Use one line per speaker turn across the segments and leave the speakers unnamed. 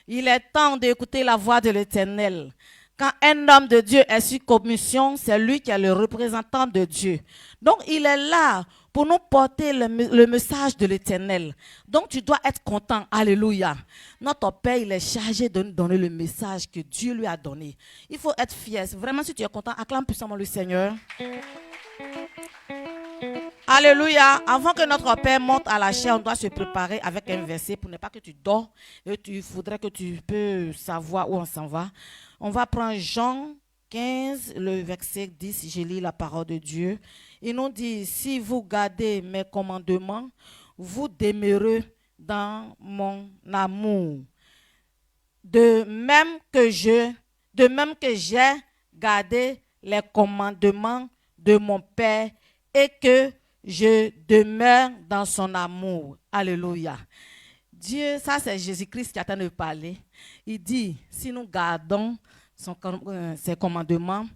Il est temps d'écouter la voix de l'Éternel. Quand un homme de Dieu est sur commission, c'est lui qui est le représentant de Dieu. Donc, il est là pour nous porter le message de l'Éternel. Donc, tu dois être content. Alléluia. Notre Père, il est chargé de nous donner le message que Dieu lui a donné. Il faut être fier. Vraiment, si tu es content, acclame puissamment le Seigneur. Alléluia. Avant que notre Père monte à la chair, on doit se préparer avec un verset pour ne pas que tu dors. Et il faudrait que tu peux savoir où on s'en va. On va prendre Jean 15, le verset 10. Je lis la parole de Dieu. Il nous dit, si vous gardez mes commandements, vous demeurez dans mon amour. De même que j'ai gardé les commandements de mon Père et que je demeure dans son amour. Alléluia. Dieu, ça c'est Jésus-Christ qui est en train de parler. Il dit, si nous gardons ses commandements,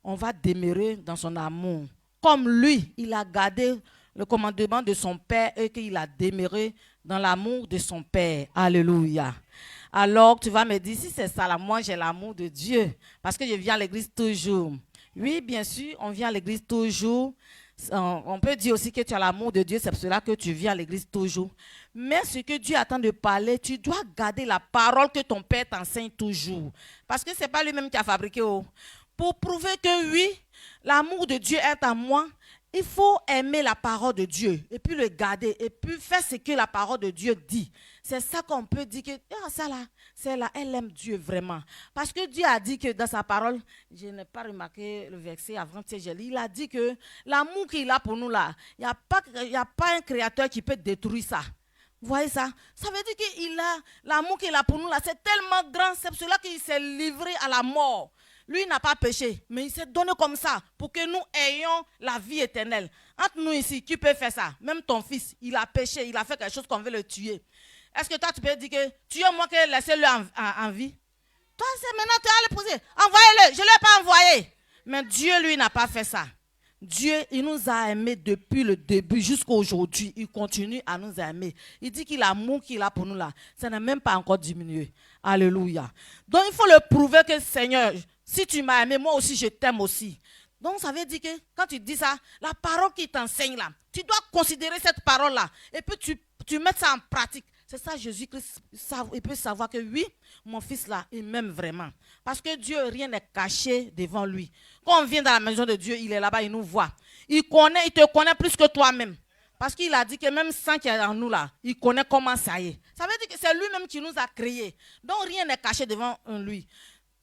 on va demeurer dans son amour. Comme lui, il a gardé le commandement de son Père et qu'il a demeuré dans l'amour de son Père. Alléluia. Alors tu vas me dire, si c'est ça, là, moi j'ai l'amour de Dieu parce que je viens à l'église toujours. Oui, bien sûr, on vient à l'église toujours. On peut dire aussi que tu as l'amour de Dieu, c'est pour cela que tu viens à l'église toujours. Mais ce que Dieu attend de parler, tu dois garder la parole que ton Père t'enseigne toujours. Parce que ce n'est pas lui-même qui a fabriqué. Pour prouver que oui, l'amour de Dieu est en moi, il faut aimer la parole de Dieu et puis le garder et puis faire ce que la parole de Dieu dit. C'est ça qu'on peut dire que celle-là, elle aime Dieu vraiment. Parce que Dieu a dit que dans sa parole, je n'ai pas remarqué le verset avant que j'ai lu, il a dit que l'amour qu'il a pour nous là, il n'y a pas un créateur qui peut détruire ça. Vous voyez ça? Ça veut dire qu'il a l'amour qu'il a pour nous là, c'est tellement grand, c'est pour cela qu'il s'est livré à la mort. Lui, il n'a pas péché, mais il s'est donné comme ça pour que nous ayons la vie éternelle. Entre nous ici, qui peut faire ça? Même ton fils, il a péché, il a fait quelque chose qu'on veut le tuer. Est-ce que toi, tu peux dire que tuez-moi que laissez-le en vie? Toi, c'est maintenant, tu as le poser. Envoyez-le, je ne l'ai pas envoyé. Mais Dieu, lui, n'a pas fait ça. Dieu, il nous a aimés depuis le début jusqu'à aujourd'hui. Il continue à nous aimer. Il dit qu'il a l'amour qu'il a pour nous là. Ça n'a même pas encore diminué. Alléluia. Donc, il faut le prouver que Seigneur, si tu m'as aimé, moi aussi, je t'aime aussi. Donc, ça veut dire que quand tu dis ça, la parole qui t'enseigne là, tu dois considérer cette parole-là. Et puis, tu mets ça en pratique. C'est ça, Jésus-Christ, il peut savoir que oui, mon fils là, il m'aime vraiment. Parce que Dieu, rien n'est caché devant lui. Quand on vient dans la maison de Dieu, il est là-bas, il nous voit. Il te connaît plus que toi-même. Parce qu'il a dit que même sans qu'il y ait en nous là, il connaît comment ça y est. Ça veut dire que c'est lui-même qui nous a créés. Donc, rien n'est caché devant lui.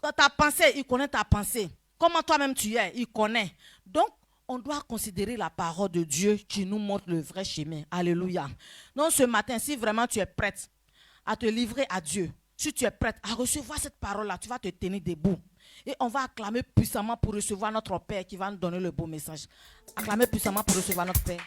Ta pensée, il connaît ta pensée. Comment toi-même tu es, il connaît. Donc, on doit considérer la parole de Dieu qui nous montre le vrai chemin. Alléluia. Donc, ce matin, si vraiment tu es prête à te livrer à Dieu, si tu es prête à recevoir cette parole-là, tu vas te tenir debout. Et on va acclamer puissamment pour recevoir notre Père qui va nous donner le beau message. Acclamer puissamment pour recevoir notre Père.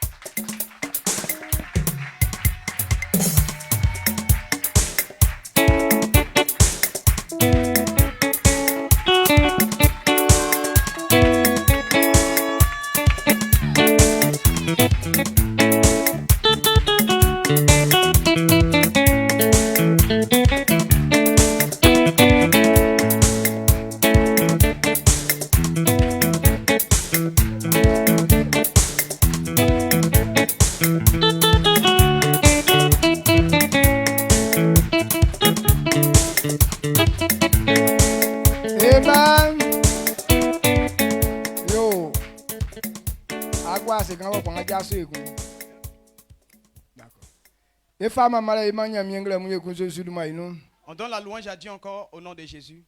On donne la louange à Dieu encore au nom de Jésus.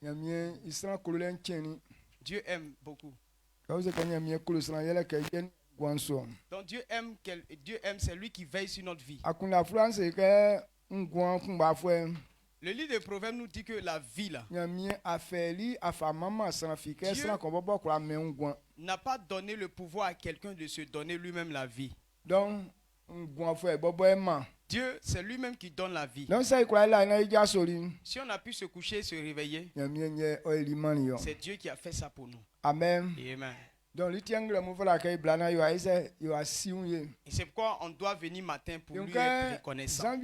Dieu aime beaucoup. Donc Dieu aime, c'est lui qui veille sur notre vie. Le livre de Proverbes nous dit que la vie là, Dieu n'a pas donné le pouvoir à quelqu'un de se donner lui-même la vie. Dieu, c'est lui-même qui donne la vie. Si on a pu se coucher et se réveiller, c'est Dieu qui a fait ça pour nous.
Amen.
Amen. Donc, et c'est pourquoi on doit venir matin pour lui être reconnaissant.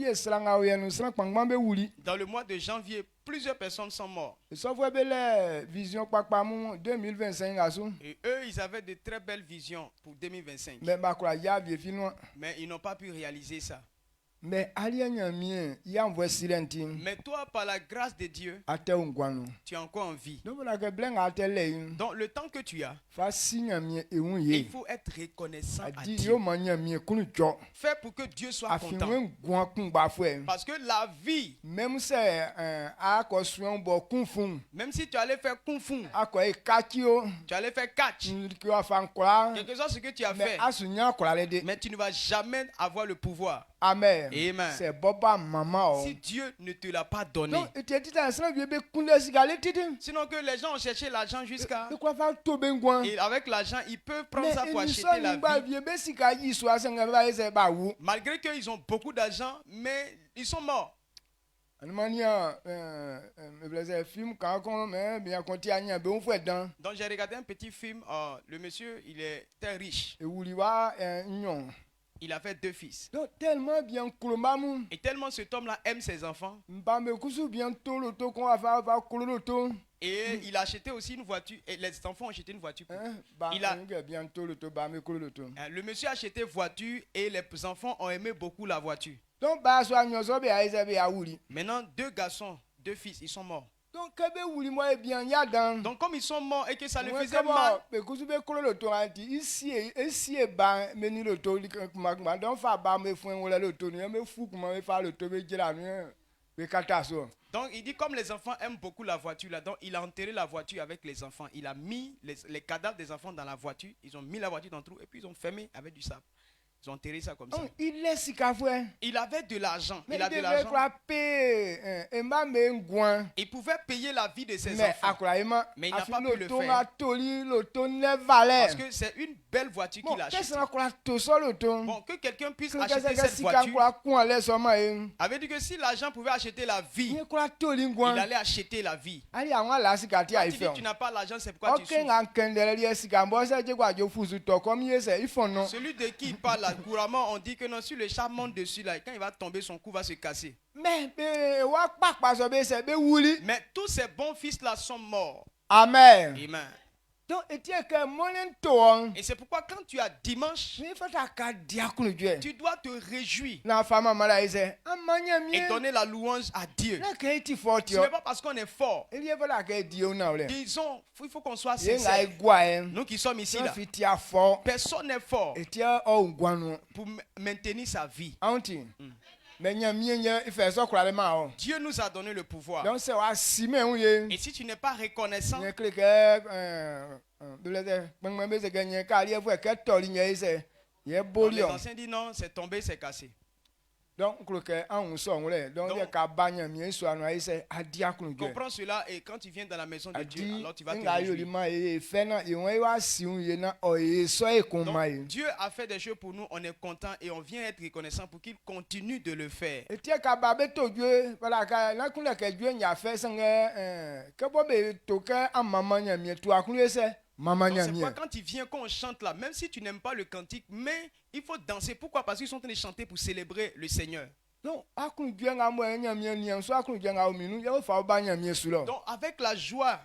Dans le mois de janvier, plusieurs personnes sont mortes. Et eux, ils avaient de très belles visions pour 2025. Mais ils n'ont pas pu réaliser ça. Mais toi, par la grâce de Dieu, tu es encore en vie. Donc le temps que tu as, il faut être reconnaissant à Dieu. Fais pour que Dieu soit content. Parce que la vie, même si tu allais faire kung fu, tu allais faire catch, quelque chose ce que tu as fait, mais tu ne vas jamais avoir le pouvoir. Amen. Amen. C'est Boba maman. Si Dieu ne te l'a pas donné. Sinon que les gens ont cherché l'argent jusqu'à. Et avec l'argent, ils peuvent prendre ça pour acheter la vie. Malgré qu'ils ont beaucoup d'argent, mais ils sont morts. Donc j'ai regardé un petit film. Le monsieur, il est très riche. Il a fait 2 fils. Donc, tellement bien. Et tellement cet homme-là aime ses enfants. Et il a acheté aussi une voiture. Et les enfants ont acheté une voiture. Le monsieur a acheté une voiture et les enfants ont aimé beaucoup la voiture. Maintenant, 2 garçons, 2 fils, ils sont morts. Donc comme ils sont morts et que ça le faisait mal, donc il dit comme les enfants aiment beaucoup la voiture là, donc il a enterré la voiture avec les enfants. Il a mis les cadavres des enfants dans la voiture. Ils ont mis la voiture dans le trou et puis ils ont fermé avec du sable. Ils ont enterré ça comme ça. Il avait de l'argent. Il a de l'argent. Il pouvait payer la vie de ses enfants. Mais il n'a pas pu le faire. Parce que c'est une belle voiture qu'il a achetée. Bon, que quelqu'un puisse acheter cette voiture. Avait dit que si l'argent pouvait acheter la vie, il allait acheter la vie. Quand tu dis que tu n'as pas l'argent, c'est pourquoi tu souffres. Celui de qui il parle là, couramment, on dit que non, si le chat monte dessus là, quand il va tomber, son cou va se casser. Mais tous ces bons fils là sont morts. Amen. Amen. Et c'est pourquoi quand tu as dimanche, tu dois te réjouir et donner la louange à Dieu. Ce n'est pas parce qu'on est fort. Disons, il faut qu'on soit sincère. Nous qui sommes ici là, personne n'est fort pour maintenir sa vie. Dieu nous a donné le pouvoir. Et si tu n'es pas reconnaissant, les anciens disent non, c'est tombé, c'est cassé. Donc, comprends cela et quand tu viens dans la maison de Dieu, alors tu vas te réjouir. Donc, Dieu a fait des choses pour nous, on est content et on vient être reconnaissant pour qu'il continue de le faire. Donc c'est pourquoi quand il vient, quand on chante là, même si tu n'aimes pas le cantique, mais il faut danser. Pourquoi? Parce qu'ils sont en train de chanter pour célébrer le Seigneur. Donc avec la joie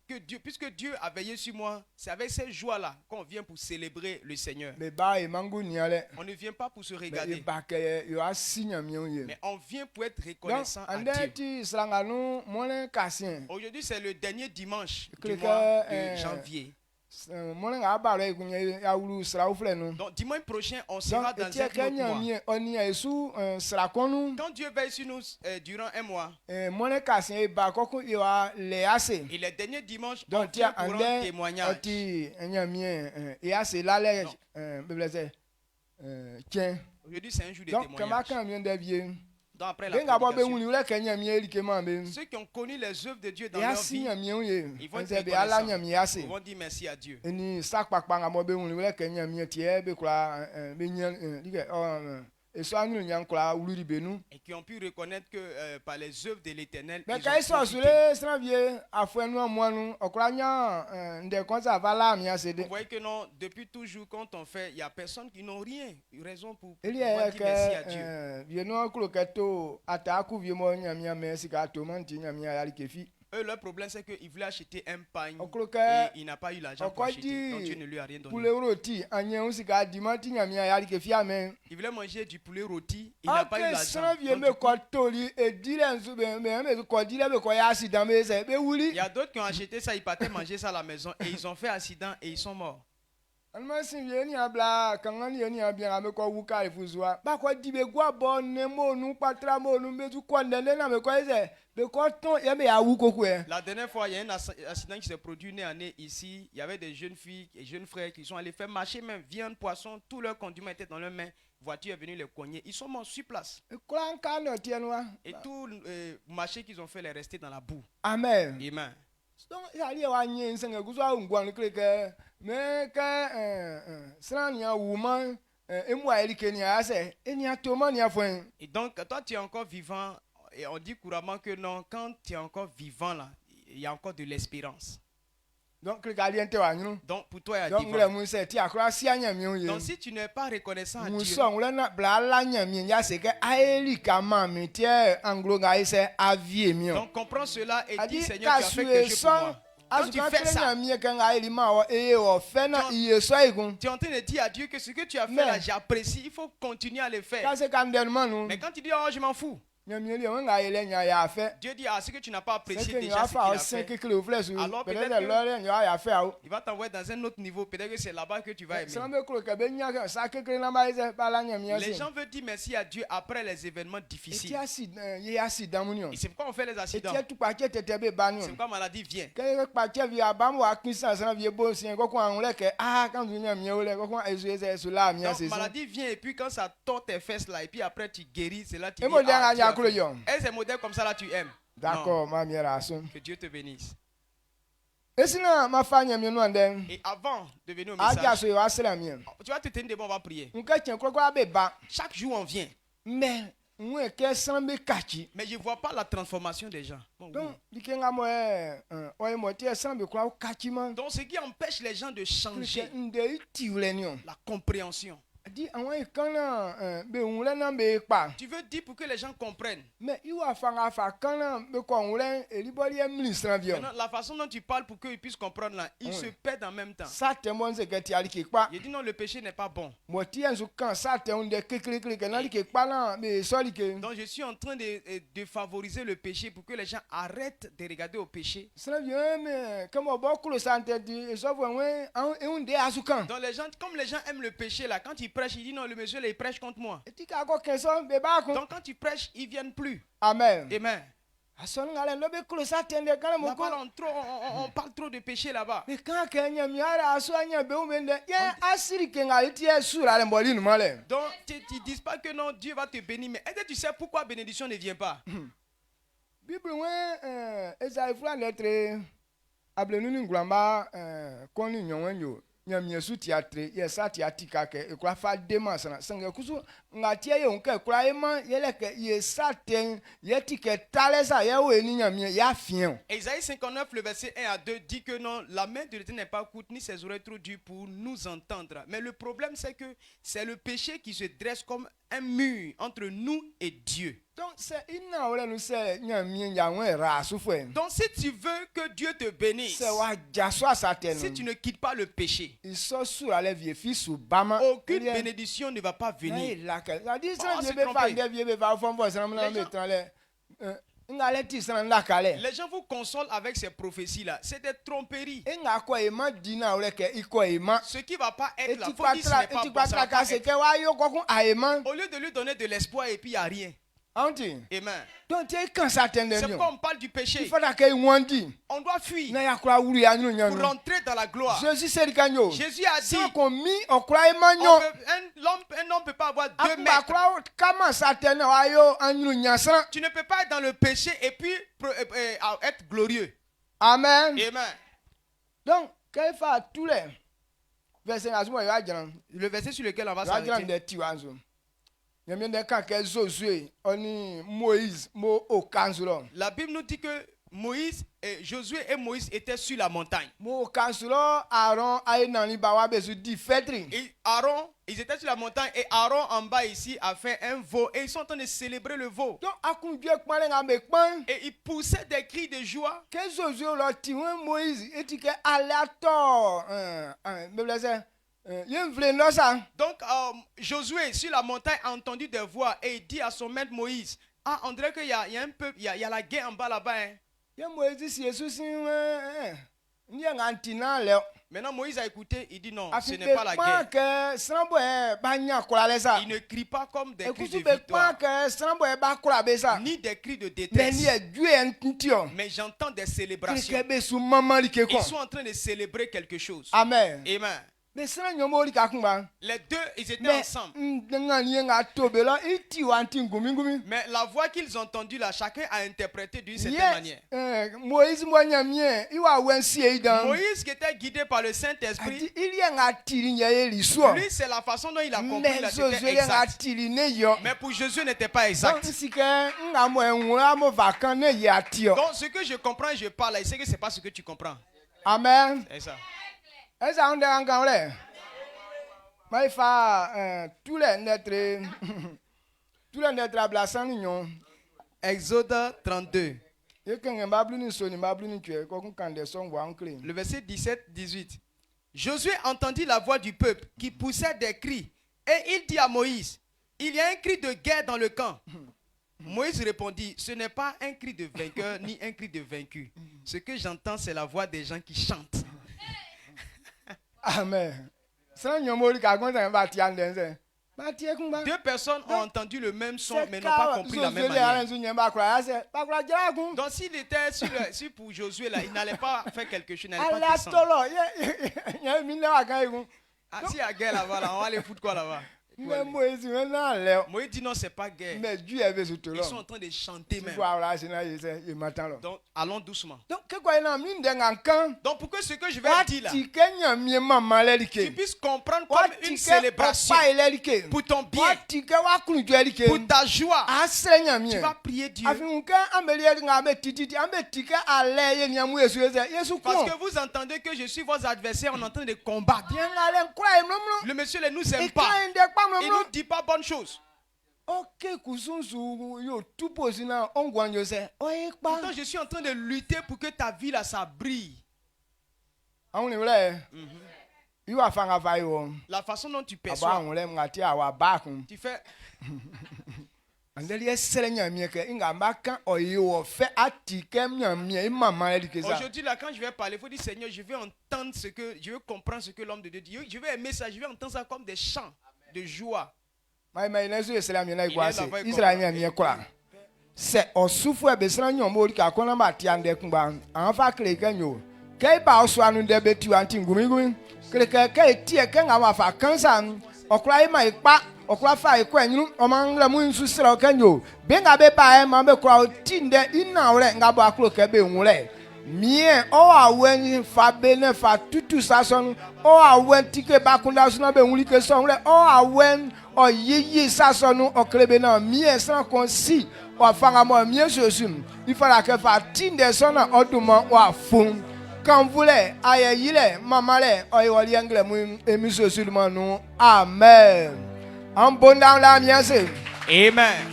que Dieu, puisque Dieu a veillé sur moi, c'est avec cette joie-là qu'on vient pour célébrer le Seigneur. On ne vient pas pour se regarder, mais on vient pour être reconnaissant à Dieu. Aujourd'hui, c'est le dernier dimanche du mois de janvier. Donc dimanche prochain on sera dans un autre mois. Quand Dieu veille sur nous durant un mois, et les derniers dimanches on vient pour un témoignage. Aujourd'hui c'est un jour de témoignage. Donc après la prédication, ceux qui ont connu les œuvres de Dieu dans leur vie, ils vont être reconnaissants. Ils vont dire merci à Dieu. et qui ont pu reconnaître que par les œuvres de l'Éternel, ils ont Vous voyez que non, depuis toujours, quand on fait, il n'y a personne qui n'a rien, raison pour dire merci à Dieu. Eux, leur problème, c'est qu'ils voulaient acheter un pain et il n'a pas eu l'argent pour acheter. Donc Dieu ne lui a rien donné. Il voulait manger du poulet rôti, il n'a pas eu l'argent. Il y a d'autres qui ont acheté ça, ils partaient manger ça à la maison et ils ont fait accident et ils sont morts. La dernière fois, il y a un accident qui s'est produit nez à nez ici. Il y avait des jeunes filles et jeunes frères qui sont allés faire marcher même viande, poisson, tous leurs condiments étaient dans leurs mains. Voiture est venue les cogner. Ils sont morts sur place. Et tout le marché qu'ils ont fait est resté dans la boue. Amen. Amen. Et donc, toi, tu es encore vivant. Et on dit couramment que non, quand tu es encore vivant là, il y a encore de l'espérance. Donc pour toi, il y a divin. Donc si tu n'es pas reconnaissant à Dieu, donc comprends cela et dis Seigneur, tu as fait quelque chose pour moi. Quand tu fais ça, tu es en train de dire à Dieu que ce que tu as fait là, j'apprécie, il faut continuer à le faire. Mais quand tu dis, oh, je m'en fous, Dieu dit, ah, ce que tu n'as pas apprécié déjà, ce qu'il a fait. Alors peut-être il va t'envoyer dans un autre niveau. Peut-être que c'est là-bas que tu vas aimer. Les gens veulent dire merci à Dieu après les événements difficiles. Et c'est pourquoi on fait les accidents. C'est pourquoi maladie vient. Donc maladie vient et puis quand ça tord tes fesses là et puis après tu guéris, c'est là tu dis, et ces modèles comme ça là tu aimes. D'accord, ma mère. Que Dieu te bénisse. Et avant de venir au message, tu vas te tenir debout, on va prier. Chaque jour on vient. Mais je ne vois pas la transformation des gens. Donc ce qui empêche les gens de changer, la compréhension. Tu veux dire pour que les gens comprennent. Maintenant, la façon dont tu parles pour qu'ils puissent comprendre là, ils se perdent en même temps. Il dit non, le péché n'est pas bon. Donc je suis en train de favoriser le péché pour que les gens arrêtent de regarder au péché. Donc les gens, comme les gens aiment le péché là, quand ils prêchent, il dit non, le monsieur là, il prêche contre moi. Donc quand tu prêches, ils viennent plus. Amen. Amen. On parle trop de péché là-bas. Donc tu dis pas que non, Dieu va te bénir, mais est-ce que tu sais pourquoi bénédiction ne vient pas? Isaïe 59, le verset 1 à 2 dit que non, la main de l'Éternel n'est pas courte, ni ses oreilles trop dures pour nous entendre. Mais le problème, c'est que c'est le péché qui se dresse comme un mur entre nous et Dieu. Donc si tu veux que Dieu te bénisse, si tu ne quittes pas le péché, aucune bénédiction ne va pas venir. Les gens vous consolent avec ces prophéties-là. C'est des tromperies. Ce qui ne va pas être là, faut dire ce n'est pas bon, ça va pas être. Au lieu de lui donner de l'espoir et puis il n'y a rien. Amen. C'est pourquoi on parle du péché. On doit fuir pour rentrer dans la gloire. Jésus a dit un homme ne peut pas avoir 2 mètres. Tu ne peux pas être dans le péché et puis être glorieux. Amen. Amen. Donc, le verset sur lequel on va s'arrêter, La Bible nous dit que Josué et Moïse étaient sur la montagne. Et Aaron, ils étaient sur la montagne et Aaron en bas ici a fait un veau et ils sont en train de célébrer le veau. Et ils poussaient des cris de joie. Donc Josué sur la montagne a entendu des voix et il dit à son maître Moïse, ah, on dirait qu'il y a un peu, il y a la guerre en bas là-bas. Hein. Maintenant Moïse a écouté, il dit non, ce n'est pas la guerre. Il ne crie pas comme des cris de victoire, ni des cris de détresse. Mais j'entends des célébrations. Ils sont en train de célébrer quelque chose. Amen. Amen. Les deux, ils étaient ensemble. Mais la voix qu'ils ont entendue là, chacun a interprété d'une certaine manière. Moïse qui était guidé par le Saint-Esprit, lui c'est la façon dont il a compris la c'était exact. Mais pour Jésus n'était pas exact. Donc ce que je comprends, je parle, et c'est que c'est pas ce que tu comprends. Amen. C'est ça. Exode 32. Le verset 17-18. Josué entendit la voix du peuple qui poussait des cris. Et il dit à Moïse, il y a un cri de guerre dans le camp. Moïse répondit, ce n'est pas un cri de vainqueur ni un cri de vaincu. Ce que j'entends, c'est la voix des gens qui chantent. Amen. Deux personnes ont entendu le même son mais n'ont pas compris la même manière. Donc s'il était sur pour Josué là, il n'allait pas faire quelque chose, il n'allait pas descendre. Ah, si il y a guerre là-bas, là, on va aller foutre quoi là-bas? Moïse dit non, c'est pas guerre. Ils sont en train de chanter même. Donc allons doucement. Donc pourquoi ce que je vais dire là, tu puisses comprendre comme une célébration pour ton bien, pour ta joie, tu vas prier Dieu. Parce que vous entendez que je suis vos adversaires, on est en train de combattre. Le monsieur ne nous aime pas. Il ne nous dit pas bonne chose. Pourtant, je suis en train de lutter pour que ta vie là, ça brille. La façon dont tu perçois, tu fais. Aujourd'hui, là, quand je vais parler, il faut dire Seigneur, je veux entendre je veux comprendre ce que l'homme de Dieu dit. Je veux aimer ça, je veux entendre ça comme des chants de joie. C'est au souffle de mien o awen fa bene fa tutu sason o awen tike bakunda suna be wuli ke son le o awen o yiyi sason o klebe na mien san konsi o fanga mo mien sosum il fera que fa tinde son o duma o afun kan vule ayeyile mamale o yoli angle mu emi sosulma nu amen en bon dans la mien c'est amen.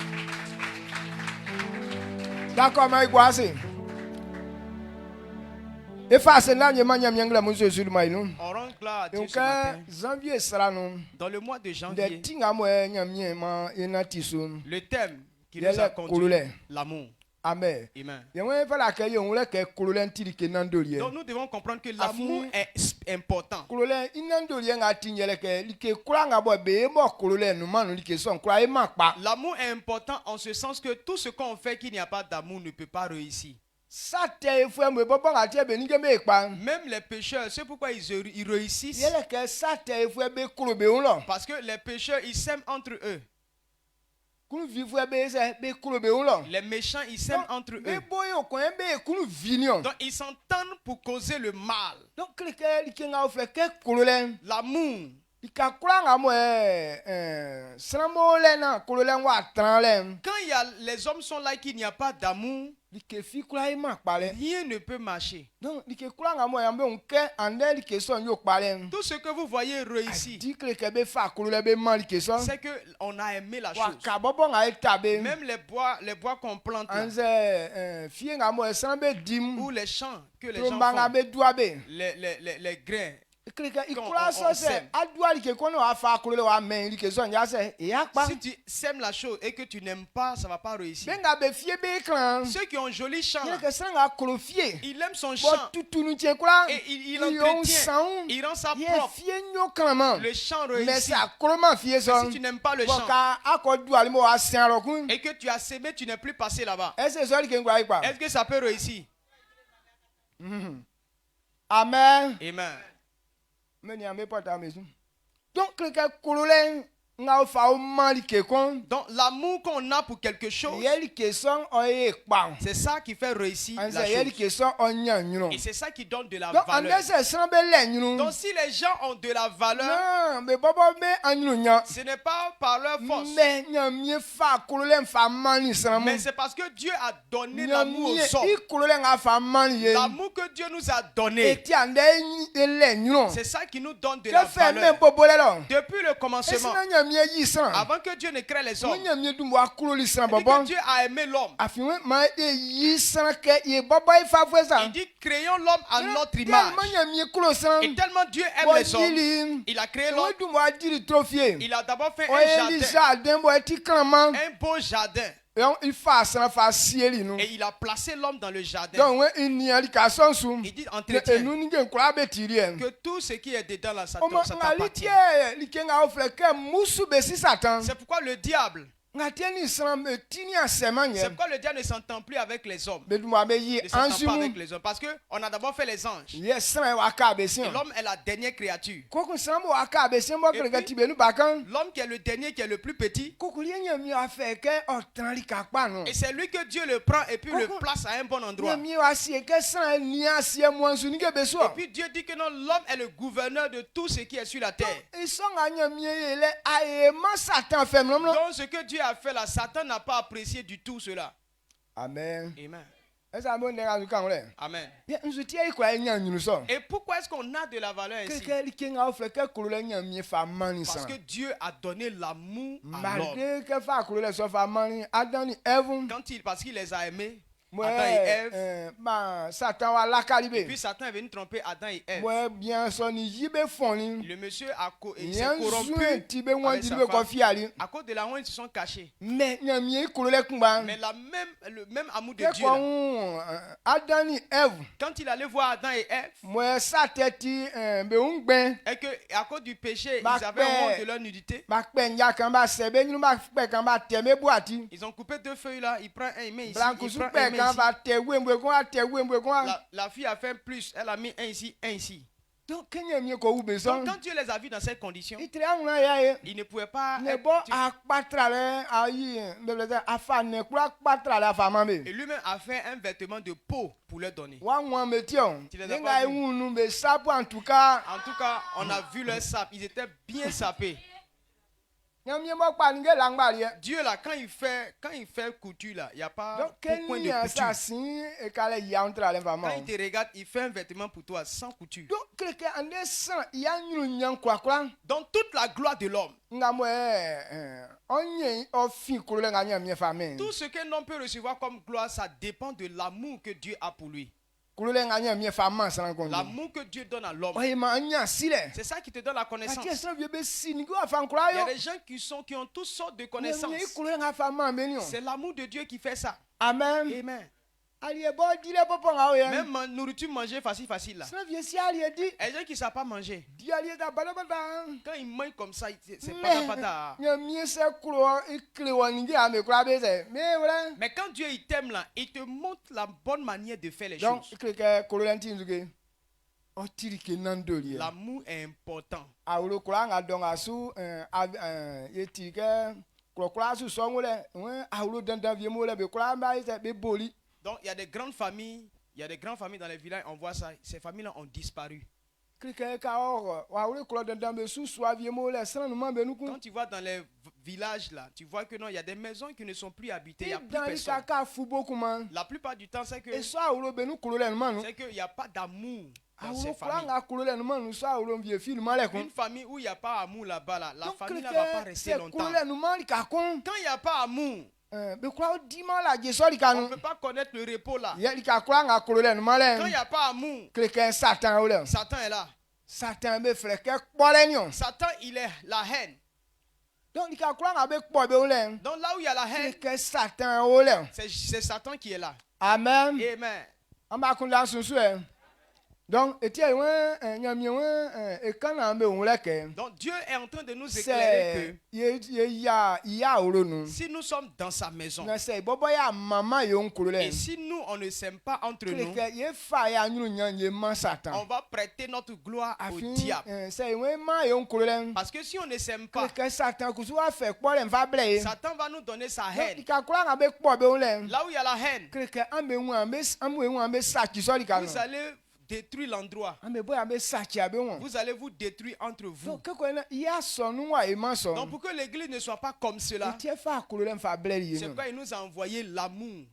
D'accord mais quoi c'est et face là je manya miangla mu Jésus le maïnou. On rend gloire à Dieu ce matin. Janvier sera non. Dans le mois de janvier. Le thème qui nous a conduit, l'amour. Amen. Amen. Donc nous devons comprendre que l'amour est important. L'amour est important en ce sens que tout ce qu'on fait qu'il n'y a pas d'amour ne peut pas réussir. Même les pécheurs, c'est pourquoi ils réussissent. Parce que les pécheurs, ils s'aiment entre eux. Les méchants, ils s'aiment entre eux. Donc ils s'entendent pour causer le mal. L'amour Quand
les hommes sont là et qu'il n'y a pas d'amour, rien ne peut marcher. Tout ce que vous voyez réussir, c'est qu'on a aimé la chose. Même les bois qu'on plante là, ou les champs que les gens font, les grains. Si tu sèmes la chose et que tu n'aimes pas, ça ne va pas réussir. Ceux qui ont un joli champ, il aime son champ et il l'entretient, il rend ça propre. Le champ réussit. Mais si tu n'aimes pas le champ et que tu as sémé, tu n'es plus passé là-bas, est-ce que ça peut réussir?
Amen.
Amen.
Donc,
donc l'amour qu'on a pour quelque chose, c'est ça qui fait réussir la chose. Et c'est ça qui donne de la valeur. Donc si les gens ont de la valeur, ce n'est pas par leur force, mais c'est parce que Dieu a donné l'amour aux hommes. L'amour que Dieu nous a donné, c'est ça qui nous donne de la valeur. Depuis le commencement, avant que Dieu ne crée les hommes, et que Dieu a aimé l'homme, il dit créons l'homme à notre image. Et tellement Dieu aime les hommes, il a créé l'homme. Il a d'abord fait un jardin, un beau jardin. Et il a placé l'homme dans le jardin. Il dit entretien, que tout ce qui est dedans là, ça t'appartient. C'est pourquoi le diable, c'est pourquoi le diable ne s'entend plus avec les hommes. Ne s'entend pas avec les hommes. Parce qu'on a d'abord fait les anges. Et l'homme est la dernière créature. L'homme qui est le dernier, qui est le plus petit. Et c'est lui que Dieu le prend et puis le place à un bon endroit. Et puis Dieu dit que non, l'homme est le gouverneur de tout ce qui est sur la terre. Donc ce que Dieu a fait là, Satan n'a pas apprécié du tout cela.
Amen.
Amen.
Amen.
Et pourquoi est-ce qu'on a de la valeur ici? Parce que Dieu a donné l'amour à l'homme. Parce qu'il les a aimés, Adam et Ève. Et puis Satan est venu tromper Adam et Ève. Le monsieur s'est corrompu avec sa femme. À cause de la honte, ils se sont cachés. Mais le même amour de Dieu là, quand il allait voir Adam et Ève, et que à cause du péché, ils avaient honte de leur nudité, ils ont coupé deux feuilles là, il prend un, il met ici, il prend un, il met ici. La fille a fait un plus, elle a mis un ici, un ici. Donc quand Dieu les a vus dans ces conditions, il ne pouvait pas et lui-même a fait un vêtement de peau pour leur donner. En tout cas, on a vu leur sape, ils étaient bien sapés. Dieu là, quand il fait couture là, il n'y a pas de point de couture. Quand il te regarde, il fait un vêtement pour toi sans couture. Dans toute la gloire de l'homme, tout ce qu'un homme peut recevoir comme gloire, ça dépend de l'amour que Dieu a pour lui. L'amour que Dieu donne à l'homme, c'est ça qui te donne la connaissance. Il y a des gens qui ont toutes sortes de connaissances. C'est l'amour de Dieu qui fait ça.
Amen.
Amen. Même nourriture manger facile là. Il y a des gens qui ne savent pas manger. Quand ils mangent comme ça, c'est pas. Mais quand Dieu il t'aime là, il te montre la bonne manière de faire les choses. L'amour est important. Donc il y a des grandes familles dans les villages, on voit ça, ces familles-là ont disparu. Quand tu vas dans les villages là, tu vois que non, il y a des maisons qui ne sont plus habitées, il n'y a plus personne. La plupart du temps, c'est que qu'il n'y a pas d'amour dans ces familles. Une famille où il n'y a pas d'amour là-bas, là, la famille ne va pas rester longtemps. Quand il n'y a pas d'amour, on ne peut pas connaître le repos là. Quand il n'y a pas d'amour, Satan est là. Satan, il est la haine. Donc là où il y a la haine, c'est Satan qui est là.
Amen.
Amen.
Donc Dieu est
en train de nous éclairer que si nous sommes dans sa maison et si nous on ne s'aime pas entre nous, on va prêter notre gloire au diable. Parce que si on ne s'aime pas, Satan va nous donner sa haine. Là où il y a la haine, vous allez détruire l'endroit. Vous allez vous détruire entre vous. Donc pour que l'église ne soit pas comme cela, c'est pourquoi il nous a envoyé l'amour.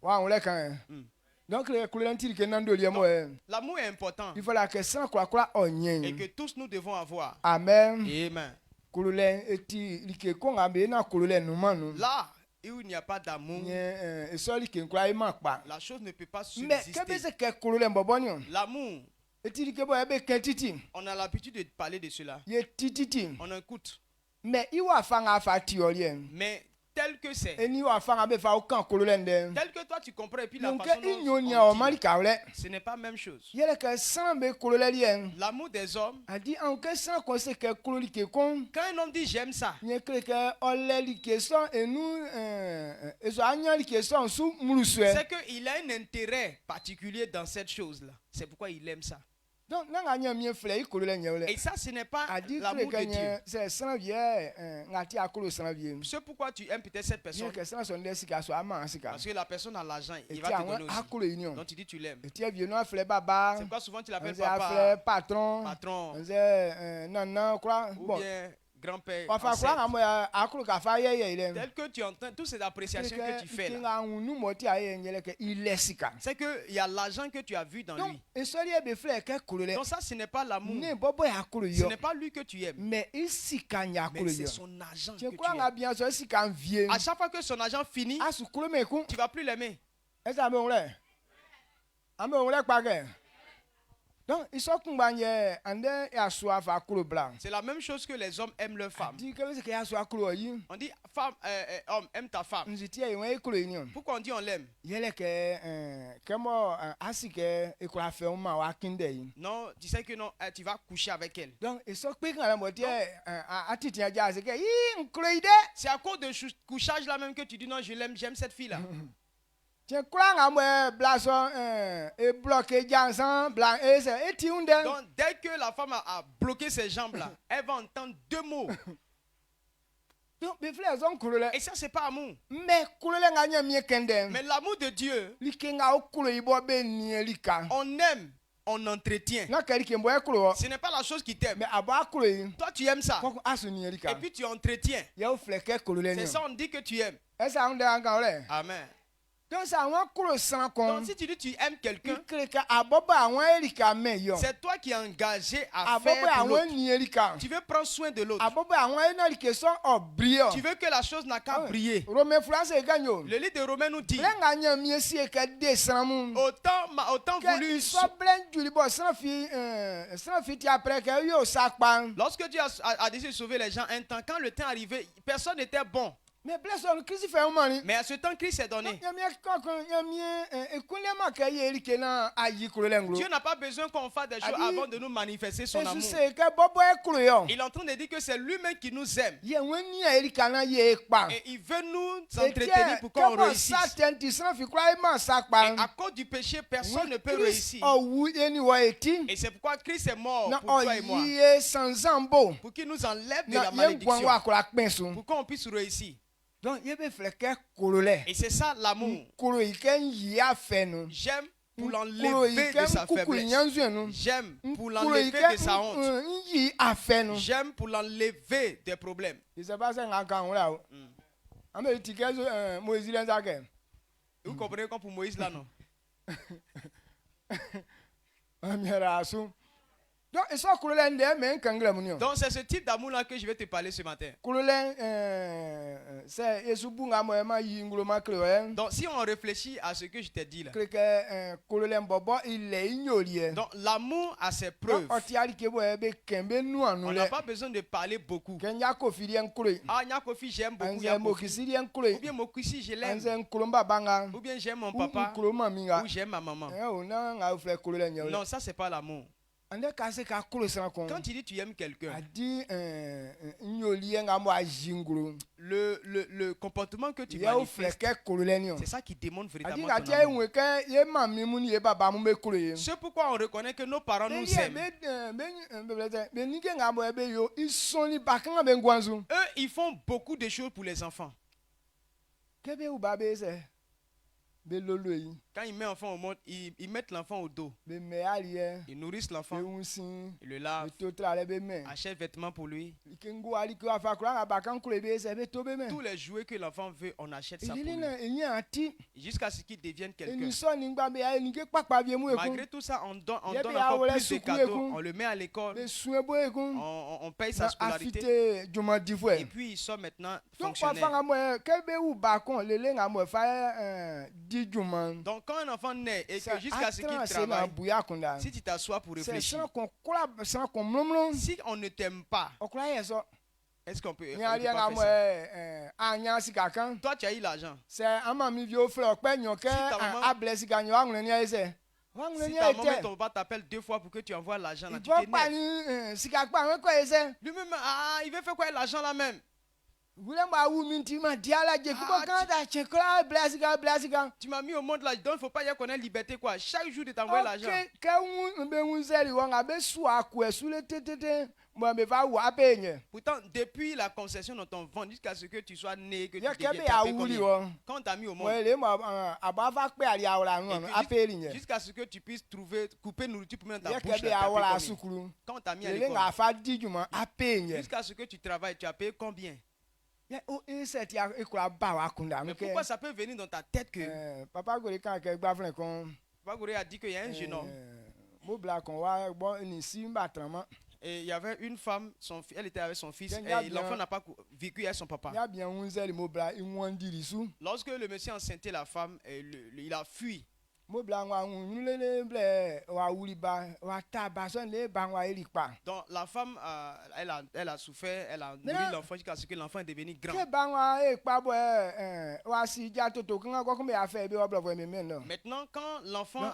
Donc
l'amour est important et que tous nous devons avoir.
Amen.
Amen. Là où il n'y a pas d'amour, la chose ne peut pas subsister. L'amour, on a l'habitude de parler de cela. On écoute. Mais tel que c'est, tel que toi tu comprends et puis la façon dont on dit, ce n'est pas la même chose. L'amour des hommes, quand un homme dit j'aime ça, c'est qu'il a un intérêt particulier dans cette chose-là. C'est pourquoi il aime ça. Et ça, ce n'est pas l'amour de Dieu. C'est pourquoi tu aimes peut-être cette personne. Parce que la personne a l'argent, il va te donner aussi. Donc tu dis tu l'aimes. C'est pourquoi souvent tu l'appelles papa, patron, ou bien grand-père. Tel que tu entends toutes ces appréciations que tu fais là, c'est qu'il y a l'argent que tu as vu dans lui. Donc ça, ce n'est pas l'amour. Ce n'est pas lui que tu aimes. Mais c'est son argent que tu aimes. À chaque fois que son argent finit, tu ne vas plus l'aimer.
Donc,
c'est la même chose que les hommes aiment leurs femmes. On dit femme, homme, aime ta femme. Pourquoi on dit on l'aime? Non, tu sais que non, tu vas coucher avec elle.
Donc, c'est
à cause de couchage là même que tu dis non, je l'aime, j'aime cette fille là.
Donc,
dès que la femme a bloqué ses jambes là, elle va entendre deux mots. Et ça, c'est pas amour. Mais l'amour de Dieu, on aime, on entretient. Ce n'est pas la chose qui t'aime. Toi, tu aimes ça. Et puis tu entretiens. C'est ça, on dit que tu aimes. Amen. Donc si tu dis tu aimes quelqu'un, c'est toi qui es engagé à faire pour l'autre. Tu veux prendre soin de l'autre. Tu veux que la chose n'a qu'à briller. Le livre de Romains nous dit autant voulu. Lorsque Dieu a décidé de sauver les gens un temps, quand le temps arrivait, personne n'était bon. Mais à ce temps, Christ est donné. Dieu n'a pas besoin qu'on fasse des choses avant de nous manifester son amour. Il est en train de dire que c'est lui-même qui nous aime. Et il veut nous entretenir pour qu'on réussisse. Et à cause du péché, personne ne peut réussir. Et c'est pourquoi Christ est mort pour toi et moi. Pour qu'il nous enlève de la malédiction. Pour qu'on puisse réussir.
Donc,
et c'est ça l'amour. J'aime pour l'enlever de sa faiblesse. J'aime pour l'enlever de sa honte. J'aime pour l'enlever des problèmes. Vous comprenez comme pour Moïse là, non?
Donc
c'est ce type d'amour-là que je vais te parler ce matin. Donc si on réfléchit à ce que je t'ai dit là, donc l'amour a ses preuves. On n'a pas besoin de parler beaucoup. Ah, Nyakofi, j'aime beaucoup Nyakofi. Ou bien Mokisi, je l'aime. Ou bien j'aime mon papa. Ou j'aime ma maman. Non, ça c'est pas l'amour. Quand tu dis tu aimes quelqu'un, le comportement que tu manifestes, c'est ça qui démontre véritablement ton amour. C'est pourquoi on reconnaît que nos parents nous aiment. Eux, ils font beaucoup de choses pour les enfants. Quand ils mettent l'enfant au monde, ils mettent l'enfant au dos. Ils nourrissent l'enfant. Ils le lavent. Achètent vêtements pour lui. Tous les jouets que l'enfant veut, on achète ça pour lui. Jusqu'à ce qu'il devienne quelqu'un. Malgré tout ça, on donne encore plus de cadeaux. On le met à l'école. On paye sa scolarité. Et puis il sort maintenant fonctionnaire. Donc quand un enfant naît et que jusqu'à ce qu'il travaille, si tu t'assois pour réfléchir, si on ne t'aime pas, est-ce qu'on peut faire ça? Toi tu as eu l'argent. Si ta maman et ton papa t'appellent 2 fois pour que tu envoies l'argent là, tu t'énerves. Lui-même, il veut faire quoi l'argent là même? Tu m'as mis au monde là, donc il ne faut pas dire qu'on a liberté quoi. Chaque jour de t'envoyer l'argent. Pourtant, depuis la conception de ton ventre jusqu'à ce que tu sois né, que tu deviennes quand on t'a mis au monde, jusqu'à ce que tu puisses couper nourriture pour mettre dans ta bouche, quand on t'a mis à l'école, jusqu'à ce que tu travailles, tu as payé combien? Mais pourquoi ça peut venir dans ta tête que Papa Goré a dit qu'il y a un jeune homme et il y avait une femme, elle était avec son fils et l'enfant n'a pas vécu avec son papa. Lorsque le monsieur enceintait la femme, il a fui. Donc la femme, elle a souffert, elle a nourri l'enfant jusqu'à ce que l'enfant est devenu grand. Maintenant, quand l'enfant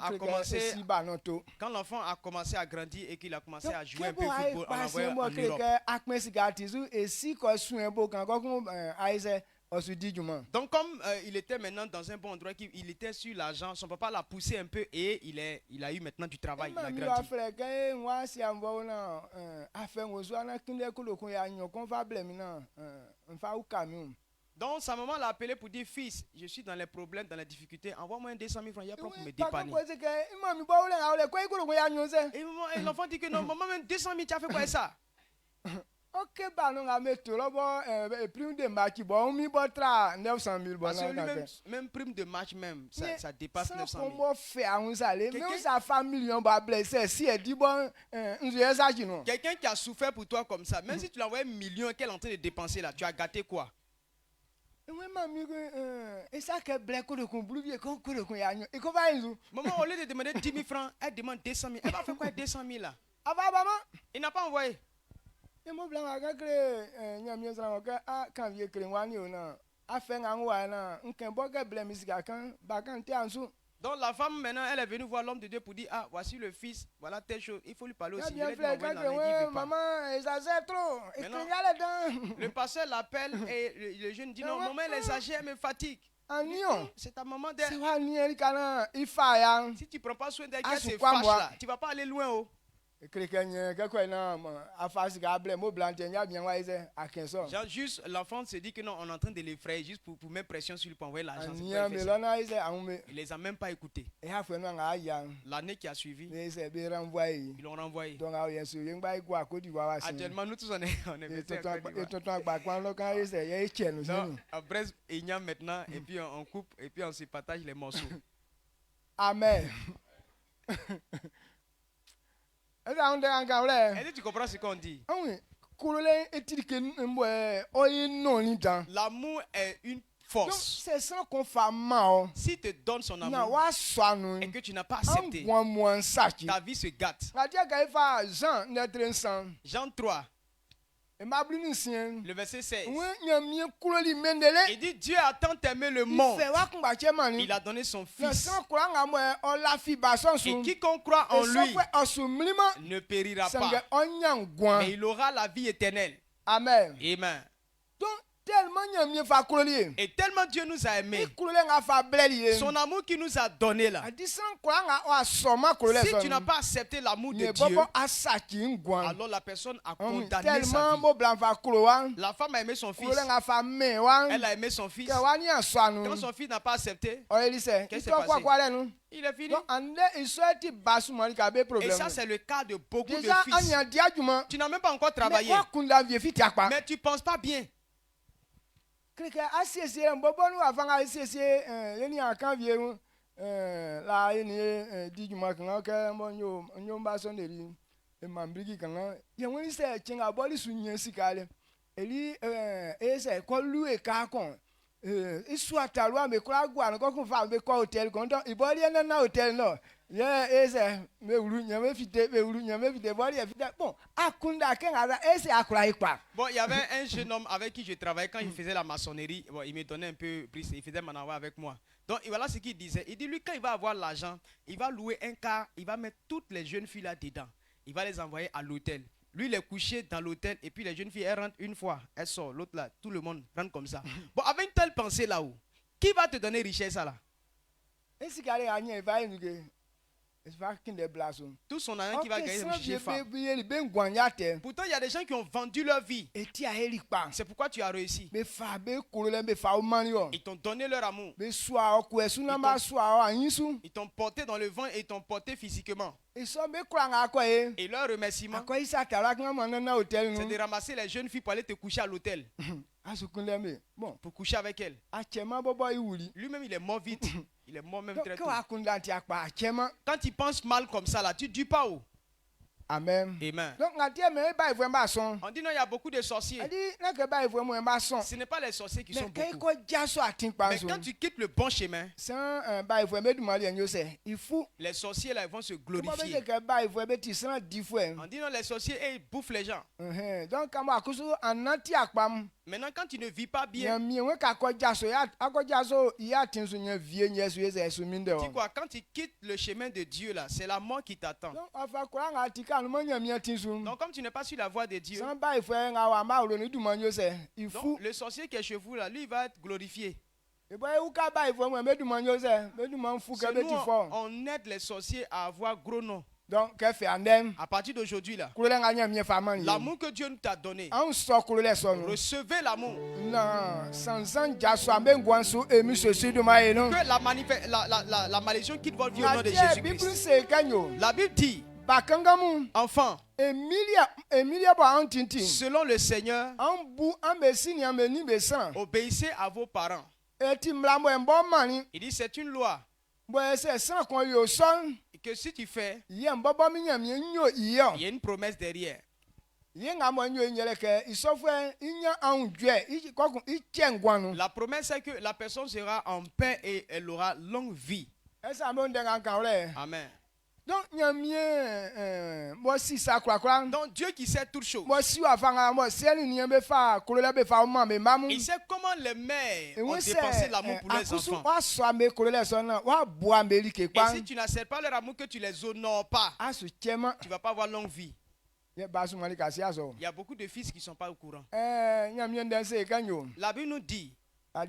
a commencé à grandir et qu'il a commencé à jouer un peu au football, on l'a envoyé en Europe. Donc comme il était maintenant dans un bon endroit, il était sur l'argent, son papa l'a poussé un peu et il a eu maintenant du travail, il a grandi. Donc sa maman l'a appelé pour dire, fils, je suis dans les problèmes, dans les difficultés, envoie-moi 200 000 francs, il y a pas pour me dépanner. Et l'enfant dit que non, maman, même 200 000, tu as fait quoi ça? Parce que lui-même, même prime de match même, ça dépasse 900 000. Quelqu'un qui a souffert pour toi comme ça, même si tu l'envoies 1 million qu'elle est en train de dépenser là, tu as gâté quoi? Maman, au lieu de demander 10 000 francs, elle demande 200 000. Elle va faire quoi 200 000 là? Il n'a pas envoyé. Donc la femme maintenant elle est venue voir l'homme de Dieu pour dire, ah voici le fils, voilà telle chose, il faut lui parler aussi. Le pasteur l'appelle et le jeune dit non, maman elle exagère, elle me fatigue. C'est ta maman d'elle. Si tu ne prends pas soin d'elle, qu'elle se fâche là, tu ne vas pas aller loin.
Genre juste l'enfant se dit que non, on est en train de les frayer juste pour mettre pression sur lui pour envoyer l'argent. Il les a même pas écoutés. L'année qui a suivi, ils l'ont renvoyé. Actuellement, nous tous on est après il y a maintenant et puis on coupe et puis on se partage les morceaux.
Amen.
Est-ce que tu comprends ce qu'on dit? L'amour est une force. S'il te donne son amour et que tu n'as pas accepté, ta vie se gâte. Jean 3. Le verset 16. Il dit Dieu a tant aimé le monde, il a donné son fils. Et quiconque croit en lui ne périra pas, mais il aura la vie éternelle.
Amen.
Amen.
Et
tellement Dieu nous a aimés, son amour qu'il nous a donné là. Si tu n'as pas accepté l'amour de Dieu, alors la personne a condamné sa vie. La femme a aimé son fils, elle a aimé son fils. Quand son fils n'a pas accepté, qu'est-ce qui s'est passé? Il est fini. Et ça, c'est le cas de beaucoup de fils. Tu n'as même pas encore travaillé, mais tu ne penses pas bien.
La
Bon, il y avait un jeune homme avec qui je travaillais quand il faisait la maçonnerie. Bon, il me donnait un peu plus, il faisait mon envoi avec moi. Donc voilà ce qu'il disait. Il dit lui, quand il va avoir l'argent, il va louer un car, il va mettre toutes les jeunes filles là dedans. Il va les envoyer à l'hôtel. Lui, il est couché dans l'hôtel et puis les jeunes filles, elles rentrent une fois, elles sortent, l'autre là, tout le monde rentre comme ça. Bon, avec une telle pensée là-haut, qui va te donner richesse là? Tout son argent qui va gagner chez femme. Pourtant, il y a des gens qui ont vendu leur vie. C'est pourquoi tu as réussi. Ils t'ont donné leur amour. Ils t'ont porté dans le vent et ils t'ont porté physiquement. Et leur remerciement, c'est de ramasser les jeunes filles pour aller te coucher à l'hôtel. Pour coucher avec elles. Lui-même, il est mort vite. Il est mort même très tôt. Quand il pense mal comme ça, là, tu ne dis pas où.
Amen.
Amen. On dit non, il y a beaucoup de sorciers. Ce n'est pas les sorciers qui sont beaucoup. Mais quand tu quittes le bon chemin, les sorciers là, ils vont se glorifier. On dit non, les sorciers, ils bouffent les gens. Maintenant, quand tu ne vis pas bien, tu quoi, quand tu quittes le chemin de Dieu là, c'est la mort qui t'attend. Donc, comme tu n'es pas sur la voie de Dieu, donc, le sorcier qui est chez vous là, lui, il va être glorifié. C'est nous, on aide les sorciers à avoir gros noms.
Donc,
à partir d'aujourd'hui là, l'amour que Dieu nous a donné, recevez l'amour. Que la malédiction quitte votre vie au nom de Jésus-Christ. La Bible dit, enfant, selon le Seigneur, obéissez à vos parents. Il dit c'est une loi. Et que si tu fais, il y a une promesse derrière. La promesse est que la personne sera en paix et elle aura longue vie. Amen. Donc Dieu qui sait toutes choses, il sait comment les mères ont dépensé l'amour pour les enfants. Et si tu n'acceptes pas leur amour, que tu les honores pas, tu ne vas pas avoir longue vie. Il y a beaucoup de fils qui ne sont pas au courant. La Bible nous dit, un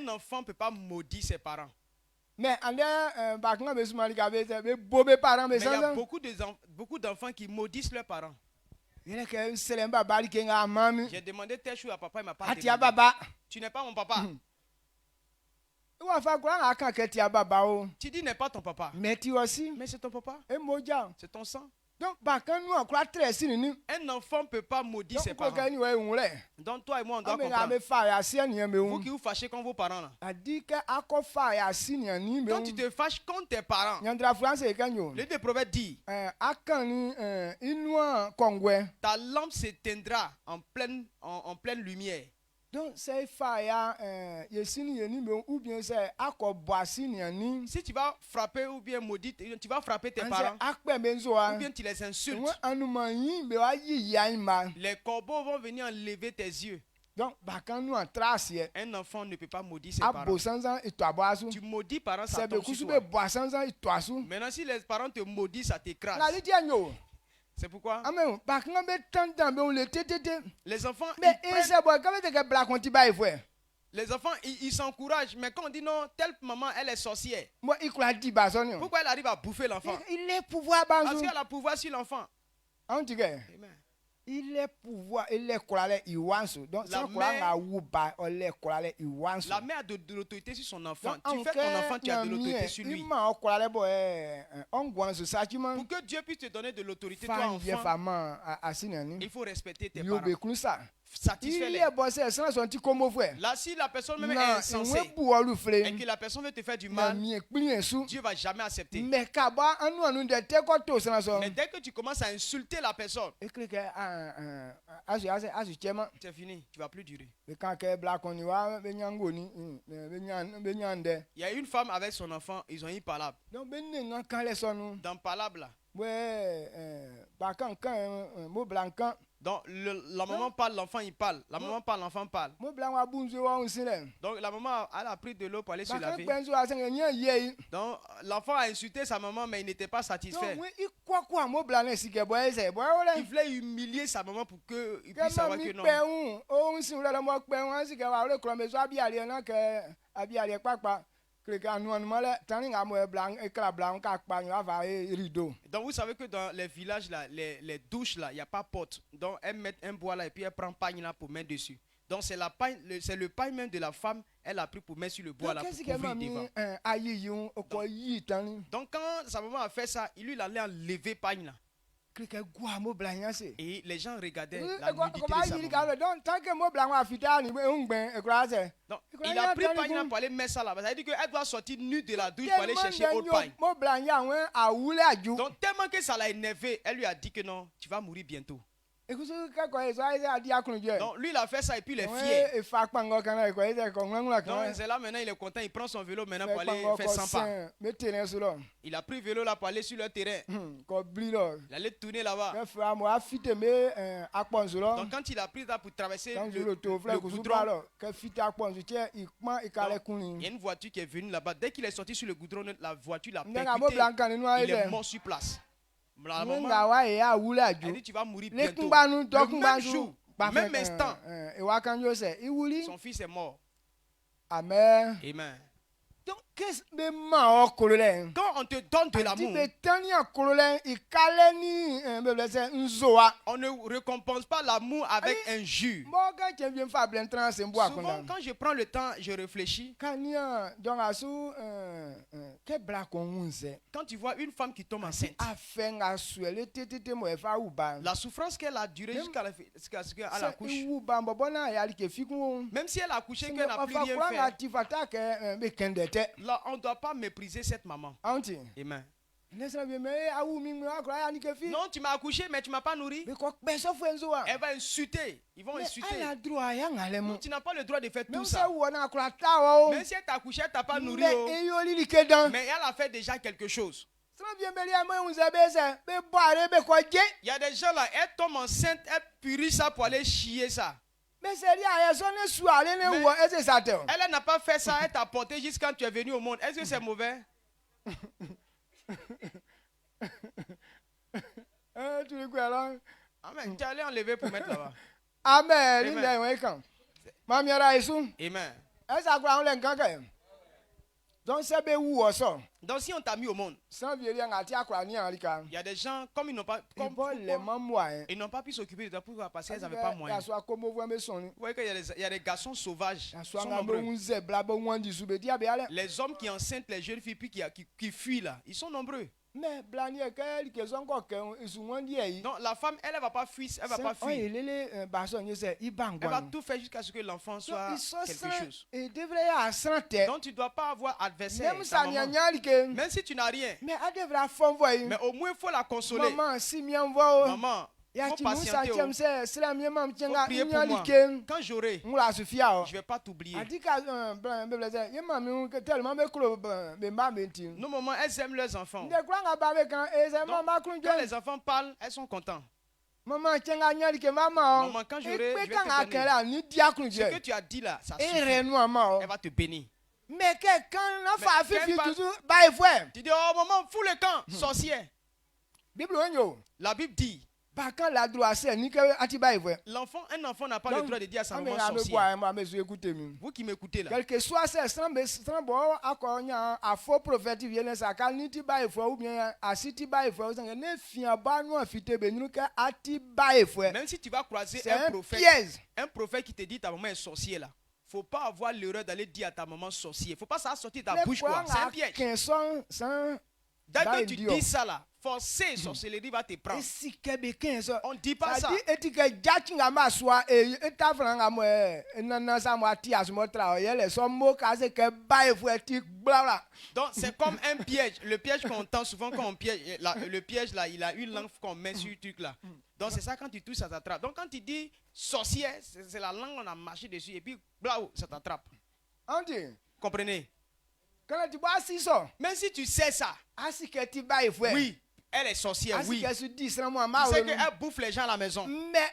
enfant ne peut pas maudire ses parents. Mais il y a
beaucoup d'enfants qui maudissent leurs parents. J'ai demandé tes choux à papa, il m'a pas demandé. Tu n'es pas mon papa. Tu dis n'est pas ton papa. Mais c'est ton papa. C'est ton sang.
Donc,
un enfant ne peut pas maudire ses parents. Donc toi et moi, on doit comprendre. Vous qui vous fâchez contre vos parents. Là. Quand tu te fâches contre tes parents, le des proverbes dit ta lampe s'éteindra en pleine lumière.
Donc, c'est ou bien c'est
si tu vas frapper ou bien maudire, tu vas frapper tes parents, ou bien tu les insultes, les corbeaux vont venir enlever tes yeux.
Donc,
un enfant ne peut pas maudire ses parents. Tu maudis parents, ça tombe sur toi. Maintenant, si les parents te maudissent, ça t'écrase. C'est pourquoi les enfants, les enfants, ils s'encouragent. Mais quand on dit non, telle maman, elle est sorcière. Pourquoi elle arrive à bouffer l'enfant? Parce qu'elle a pouvoir sur l'enfant.
Il est pouvoir, il est donc
la mère a de l'autorité sur son enfant. Tu fais ton enfant, tu as de l'autorité sur lui. Pour que Dieu puisse te donner de l'autorité, toi enfant, il faut respecter tes parents. Satisfais-les. Là, si la personne même est insensée et que la personne veut te faire du mal, Dieu ne va jamais accepter. Mais dès que tu commences à insulter la personne, c'est fini, tu ne vas plus durer. Il y a une femme avec son enfant, ils ont eu palabre. Dans palabre là. Donc la maman parle, l'enfant il parle. La maman parle, l'enfant parle. Donc la maman elle a pris de l'eau pour aller se laver. Donc l'enfant a insulté sa maman mais il n'était pas satisfait. Il voulait humilier sa maman pour qu'il puisse savoir que non. Donc vous savez que dans les villages là, les douches là, il n'y a pas porte. Donc elles mettent un bois là et puis elles prennent pagne là pour mettre dessus. Donc c'est le pagne même de la femme, elle a pris pour mettre sur le bois là pour couvrir devant. Donc quand sa maman a fait ça, il lui allait enlever pagne là. Et les gens regardaient la nudité de sa maman. Donc, il a pris pagne là pour aller mettre ça là. Ça veut dire qu'elle doit sortir nue de la douche pour aller chercher autre pagne. Donc tellement que ça l'a énervé, elle lui a dit que non, tu vas mourir bientôt. Donc lui il a fait ça et puis il est fier. Donc c'est là maintenant il est content, il prend son vélo maintenant pour aller faire 100 pas. Il a pris le vélo là pour aller sur le terrain. Il allait tourner là-bas. Donc quand il a pris ça pour traverser le goudron, il y a une voiture qui est venue là-bas. Dès qu'il est sorti sur le goudron, la voiture l'a percuté. Il est mort sur place. La maman, elle dit tu vas mourir bientôt. Le même jour, même instant, son fils est mort.
Amen.
Amen.
Quand
on te donne de l'amour, on ne récompense pas l'amour avec un jus. Souvent, quand je prends le temps, je réfléchis. Quand tu vois une femme qui tombe enceinte, la souffrance qu'elle a duré jusqu'à ce qu'elle accouche, même si elle a accouché, qu'elle n'a plus rien fait, là, on ne doit pas mépriser cette maman. Amen. Non, tu m'as accouché, mais tu ne m'as pas nourri. Elle va insulter. Ils vont insulter. Non, tu n'as pas le droit de faire tout ça. Même si elle t'a accouché, elle ne t'a pas nourri. Mais elle a fait déjà quelque chose. Il y a des gens là, elles tombent enceintes, elles purient ça pour aller chier ça. Mais elle n'a pas fait ça, elle t'a porté jusqu'à quand tu es venu au monde. Est-ce que c'est mauvais? Amen. Tu es allé enlever pour mettre là-bas.
Amen. Amen. Donc si on t'a mis au monde, il y a des gens, comme ils n'ont pas, ils n'ont pas pu s'occuper de toi pourquoi parce qu'ils n'avaient pas moyen. Vous voyez qu'il y a des garçons sauvages. Sont nombreux. Les hommes qui enceintent les jeunes filles puis qui fuient là, ils sont nombreux. Donc la femme, elle ne va pas fuir, elle va pas fuir. Elle va tout faire jusqu'à ce que l'enfant soit quelque chose. Donc tu ne dois pas avoir adversaire. Même si tu n'as rien. Mais au moins il faut la consoler. Maman, il faut patienter. Faut prier pour moi. Quand j'aurai, je ne vais pas t'oublier. Nos mamans, elles aiment leurs enfants. Donc, quand les enfants parlent, elles sont contentes. Maman, quand j'aurai, je vais te donner. Ce que tu as dit là, ça suffit. Elle va te bénir. Mais quelqu'un tu dis, oh maman, fous le camp, sorcière. La Bible dit, un enfant n'a pas le droit de dire à sa maman sorcière. Vous qui m'écoutez là. Quel que soit un faux prophète vient ça quand ni tiba ou bien asitiba même si tu vas croiser un prophète qui te dit ta maman est sorcière là. Faut pas avoir l'erreur d'aller dire à ta maman sorcière. Faut pas ça sortir de ta bouche quoi. C'est un piège. Dès que tu dis ça là, forcément sorcellerie va te prendre. On ne dit pas ça. Donc c'est comme un piège. Le piège qu'on entend souvent quand on piège, le piège là, il a une langue qu'on met sur le truc là. Donc c'est ça quand tu touches, ça t'attrape. Donc quand tu dis sorcière, c'est la langue on a marché dessus et puis blau, ça t'attrape. Comprenez? Même si tu sais ça, oui, elle est sorcière, oui. Tu sais qu'elle bouffe les gens à la maison. Mais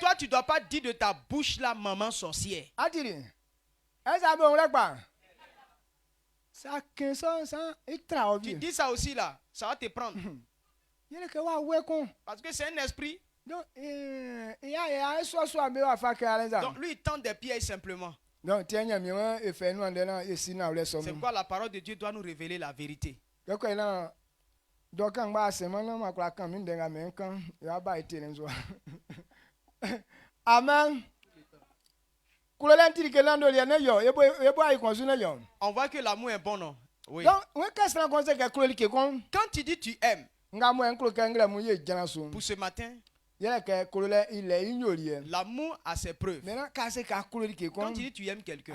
toi, tu ne dois pas dire de ta bouche la maman sorcière. Tu dis ça aussi là, ça va te prendre. Parce que c'est un esprit. Donc lui, il tente des pièges simplement. C'est pourquoi la parole de Dieu doit nous révéler la vérité. Amen. On voit que l'amour est bon, non? Oui. Quand tu dis tu aimes, pour ce matin, l'amour a ses preuves. Quand tu dis tu aimes quelqu'un,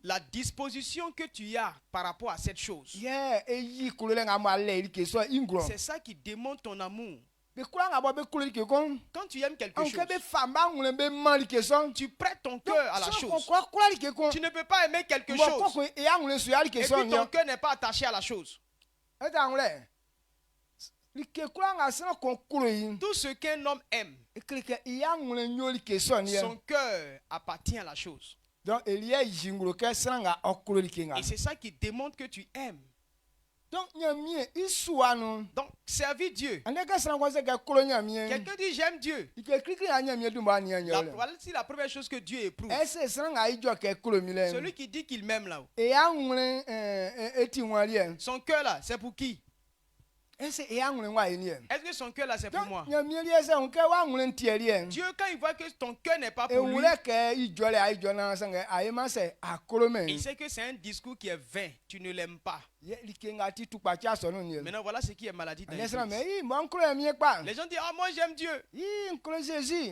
la disposition que tu as par rapport à cette chose, c'est ça qui démontre ton amour. Quand tu aimes quelque chose, tu prêtes ton cœur à la chose. Tu ne peux pas aimer quelque chose et puis ton cœur n'est pas attaché à la chose. Tout ce qu'un homme aime, son cœur appartient à la chose. Et c'est ça qui démontre que tu aimes. Donc, servir Dieu. Quelqu'un dit j'aime Dieu. Voici la première chose que Dieu éprouve. Celui qui dit qu'il m'aime là. Son cœur là, c'est pour qui? Est-ce que son cœur là c'est pour moi? Dieu quand il voit que ton cœur n'est pas pour lui, il sait que c'est un discours qui est vain. Tu ne l'aimes pas. Maintenant voilà ce qui est maladie dans l'Église. Les gens disent moi j'aime Dieu.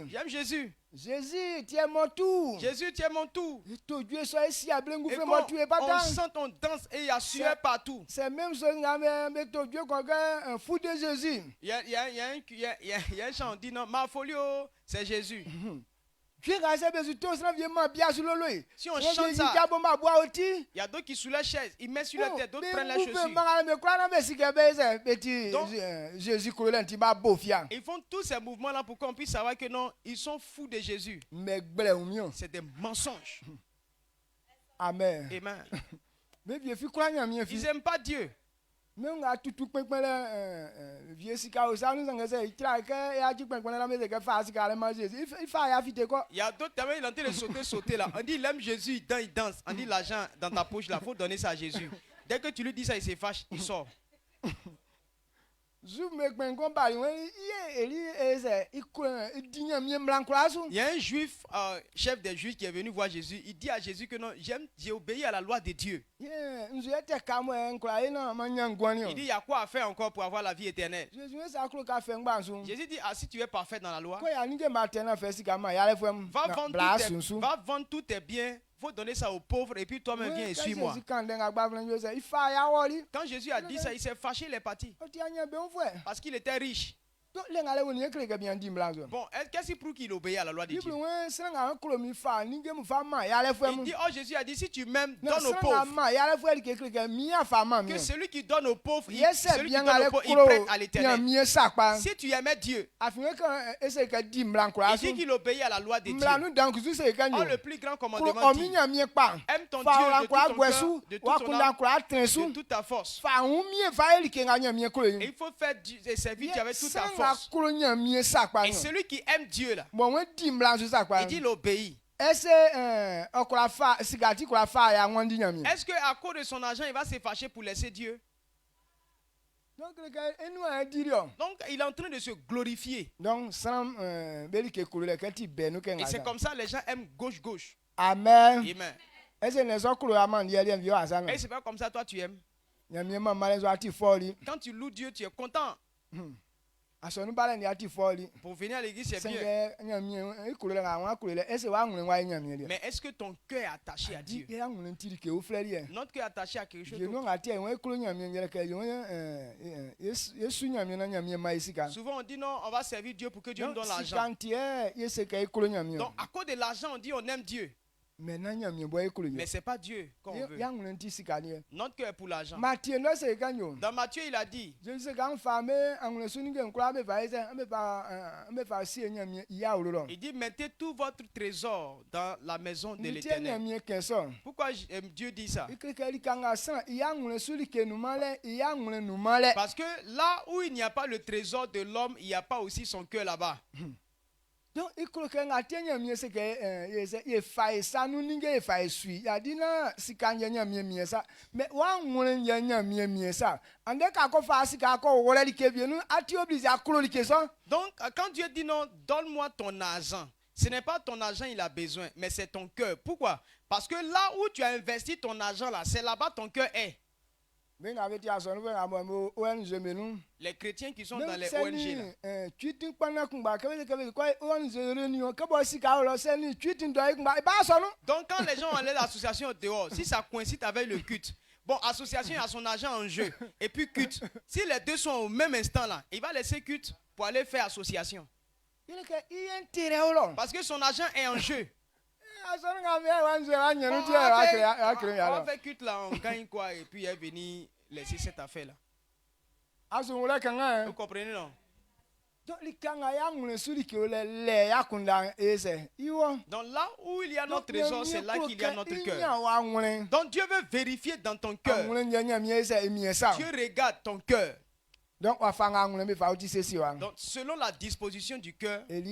J'aime Jésus. Jésus, tu es mon tout. Jésus, tu es mon tout. Et quand on sent ton danse et il y a sueur partout. C'est même chose un fou de Jésus. Il y a un chant, on dit non, ma folie, c'est Jésus. Si on chante ça, il y a d'autres qui sous la chaise, ils mettent sur la tête, d'autres prennent la chaussure. Donc, ils font tous ces mouvements-là pour qu'on puisse savoir que non, ils sont fous de Jésus. C'est des mensonges. Amen. Amen. Ils n'aiment pas Dieu. Il
y a d'autres termes, il est en train de sauter là. On dit, il aime Jésus, il danse. On dit, l'argent dans ta poche là, il faut donner ça à Jésus. Dès que tu lui dis ça, il se fâche, il sort. Il y a un juif, chef des juifs, qui est venu voir Jésus. Il dit à Jésus que non, j'ai obéi à la loi de Dieu. Il dit, il y a quoi à faire encore pour avoir la vie éternelle? Jésus dit, ah, si tu es parfait dans la loi, va vendre tous tes biens. Il faut donner ça aux pauvres et puis toi-même viens et suis-moi. Quand Jésus a dit ça, il s'est fâché, il est parti. Parce qu'il était riche. Bon, qu'est-ce qui prouve qu'il obéit à la loi de Dieu? Il dit, oh, Jésus a dit, si tu m'aimes, donne aux pauvres. Que celui qui donne aux pauvres, il prête à l'éternel. Si tu aimais Dieu, il dit qu'il obéit à la loi de Dieu. Oh, le plus grand commandement dit, aime ton Dieu de tout ton cœur, de toute ton âme, de toute ta force. Et il faut faire servir Dieu avec toute ta force. Et celui qui aime Dieu là, il dit il obéit. Est-ce qu'à cause de son argent, il va se fâcher pour laisser Dieu? Donc il est en train de se glorifier. Et c'est comme ça les gens aiment gauche.
Amen.
Amen. Et c'est pas comme ça toi tu aimes. Quand tu loues Dieu, tu es content. Pour venir à l'église, c'est bien. Mais est-ce que ton cœur est attaché à Dieu? Notre cœur est attaché à quelque chose d'autre. Souvent on dit non, on va servir Dieu pour que Dieu nous donne l'argent. Donc à cause de l'argent, on dit on aime Dieu. Mais ce n'est pas Dieu qu'on veut. Notre cœur est pour l'argent. Dans Matthieu, il a dit, il dit, mettez tout votre trésor dans la maison de l'Éternel. Pourquoi Dieu dit ça? Parce que là où il n'y a pas le trésor de l'homme, il n'y a pas aussi son cœur là-bas.
Donc, il faut que
donc, quand Dieu dit non, donne-moi ton argent, ce n'est pas ton argent il a besoin, mais c'est ton cœur. Pourquoi? Parce que là où tu as investi ton argent, là, c'est là-bas ton cœur est. Les chrétiens qui sont dans les ONG là. Donc quand les gens ont l'association dehors, si ça coïncide avec le culte, bon, association a son argent en jeu et puis culte. Si les deux sont au même instant là, il va laisser culte pour aller faire association. Parce que son argent est en jeu. On va faire culte là, on gagne quoi et puis il est venu laisser cette affaire là. Vous comprenez non? Donc là où il y a notre trésor, c'est là qu'il y a notre cœur. Donc Dieu veut vérifier dans ton cœur. Dieu regarde ton cœur. Donc selon la disposition du cœur, et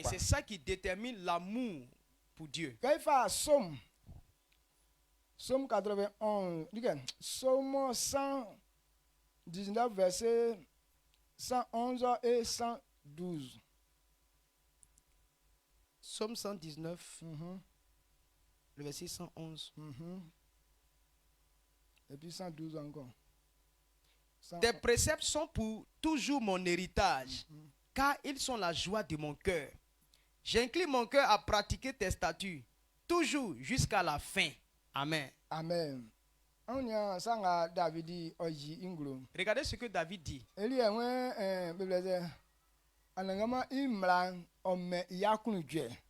c'est ça qui détermine l'amour pour Dieu.
Somme 91, Somme 119, verset 111 et 112.
Somme 119, le verset 111.
Et puis 112 encore.
Tes préceptes sont pour toujours mon héritage, car ils sont la joie de mon cœur. J'incline mon cœur à pratiquer tes statuts, toujours jusqu'à la fin. Amen.
Amen.
Regardez ce que David dit. Il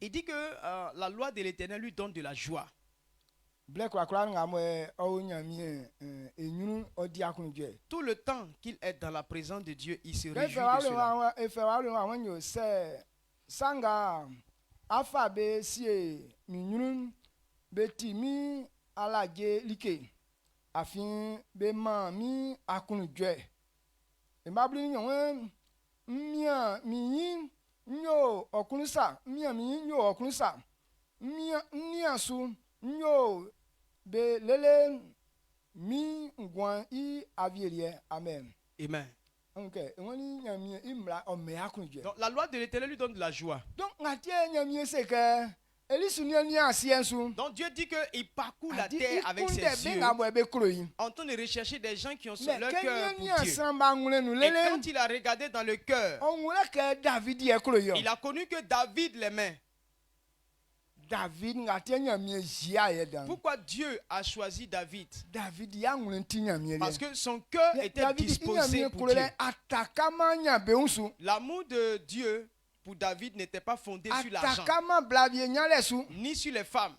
dit que la loi de l'Éternel lui donne de la joie. Tout le temps qu'il est dans la présence de Dieu, il se réjouit de cela.
afin be ma mi akunu dwe e ma bli nyon mia mi nyo okunu sa mia mi nyo okunu sa mia nia su nyo be lele mi ngwan I avierie amen.
Amen.
Okay, donc
la loi de l'Éternel lui donne de la joie.
Donc
Dieu dit qu'il parcourt la terre avec ses yeux en train de rechercher des gens qui ont leur cœur pour Dieu. Et quand il a regardé dans le cœur, il a connu que David l'aimait. Pourquoi Dieu a choisi David? Parce que son cœur était disposé pour Dieu. L'amour de Dieu pour David n'était pas fondé sur l'argent ni sur les femmes.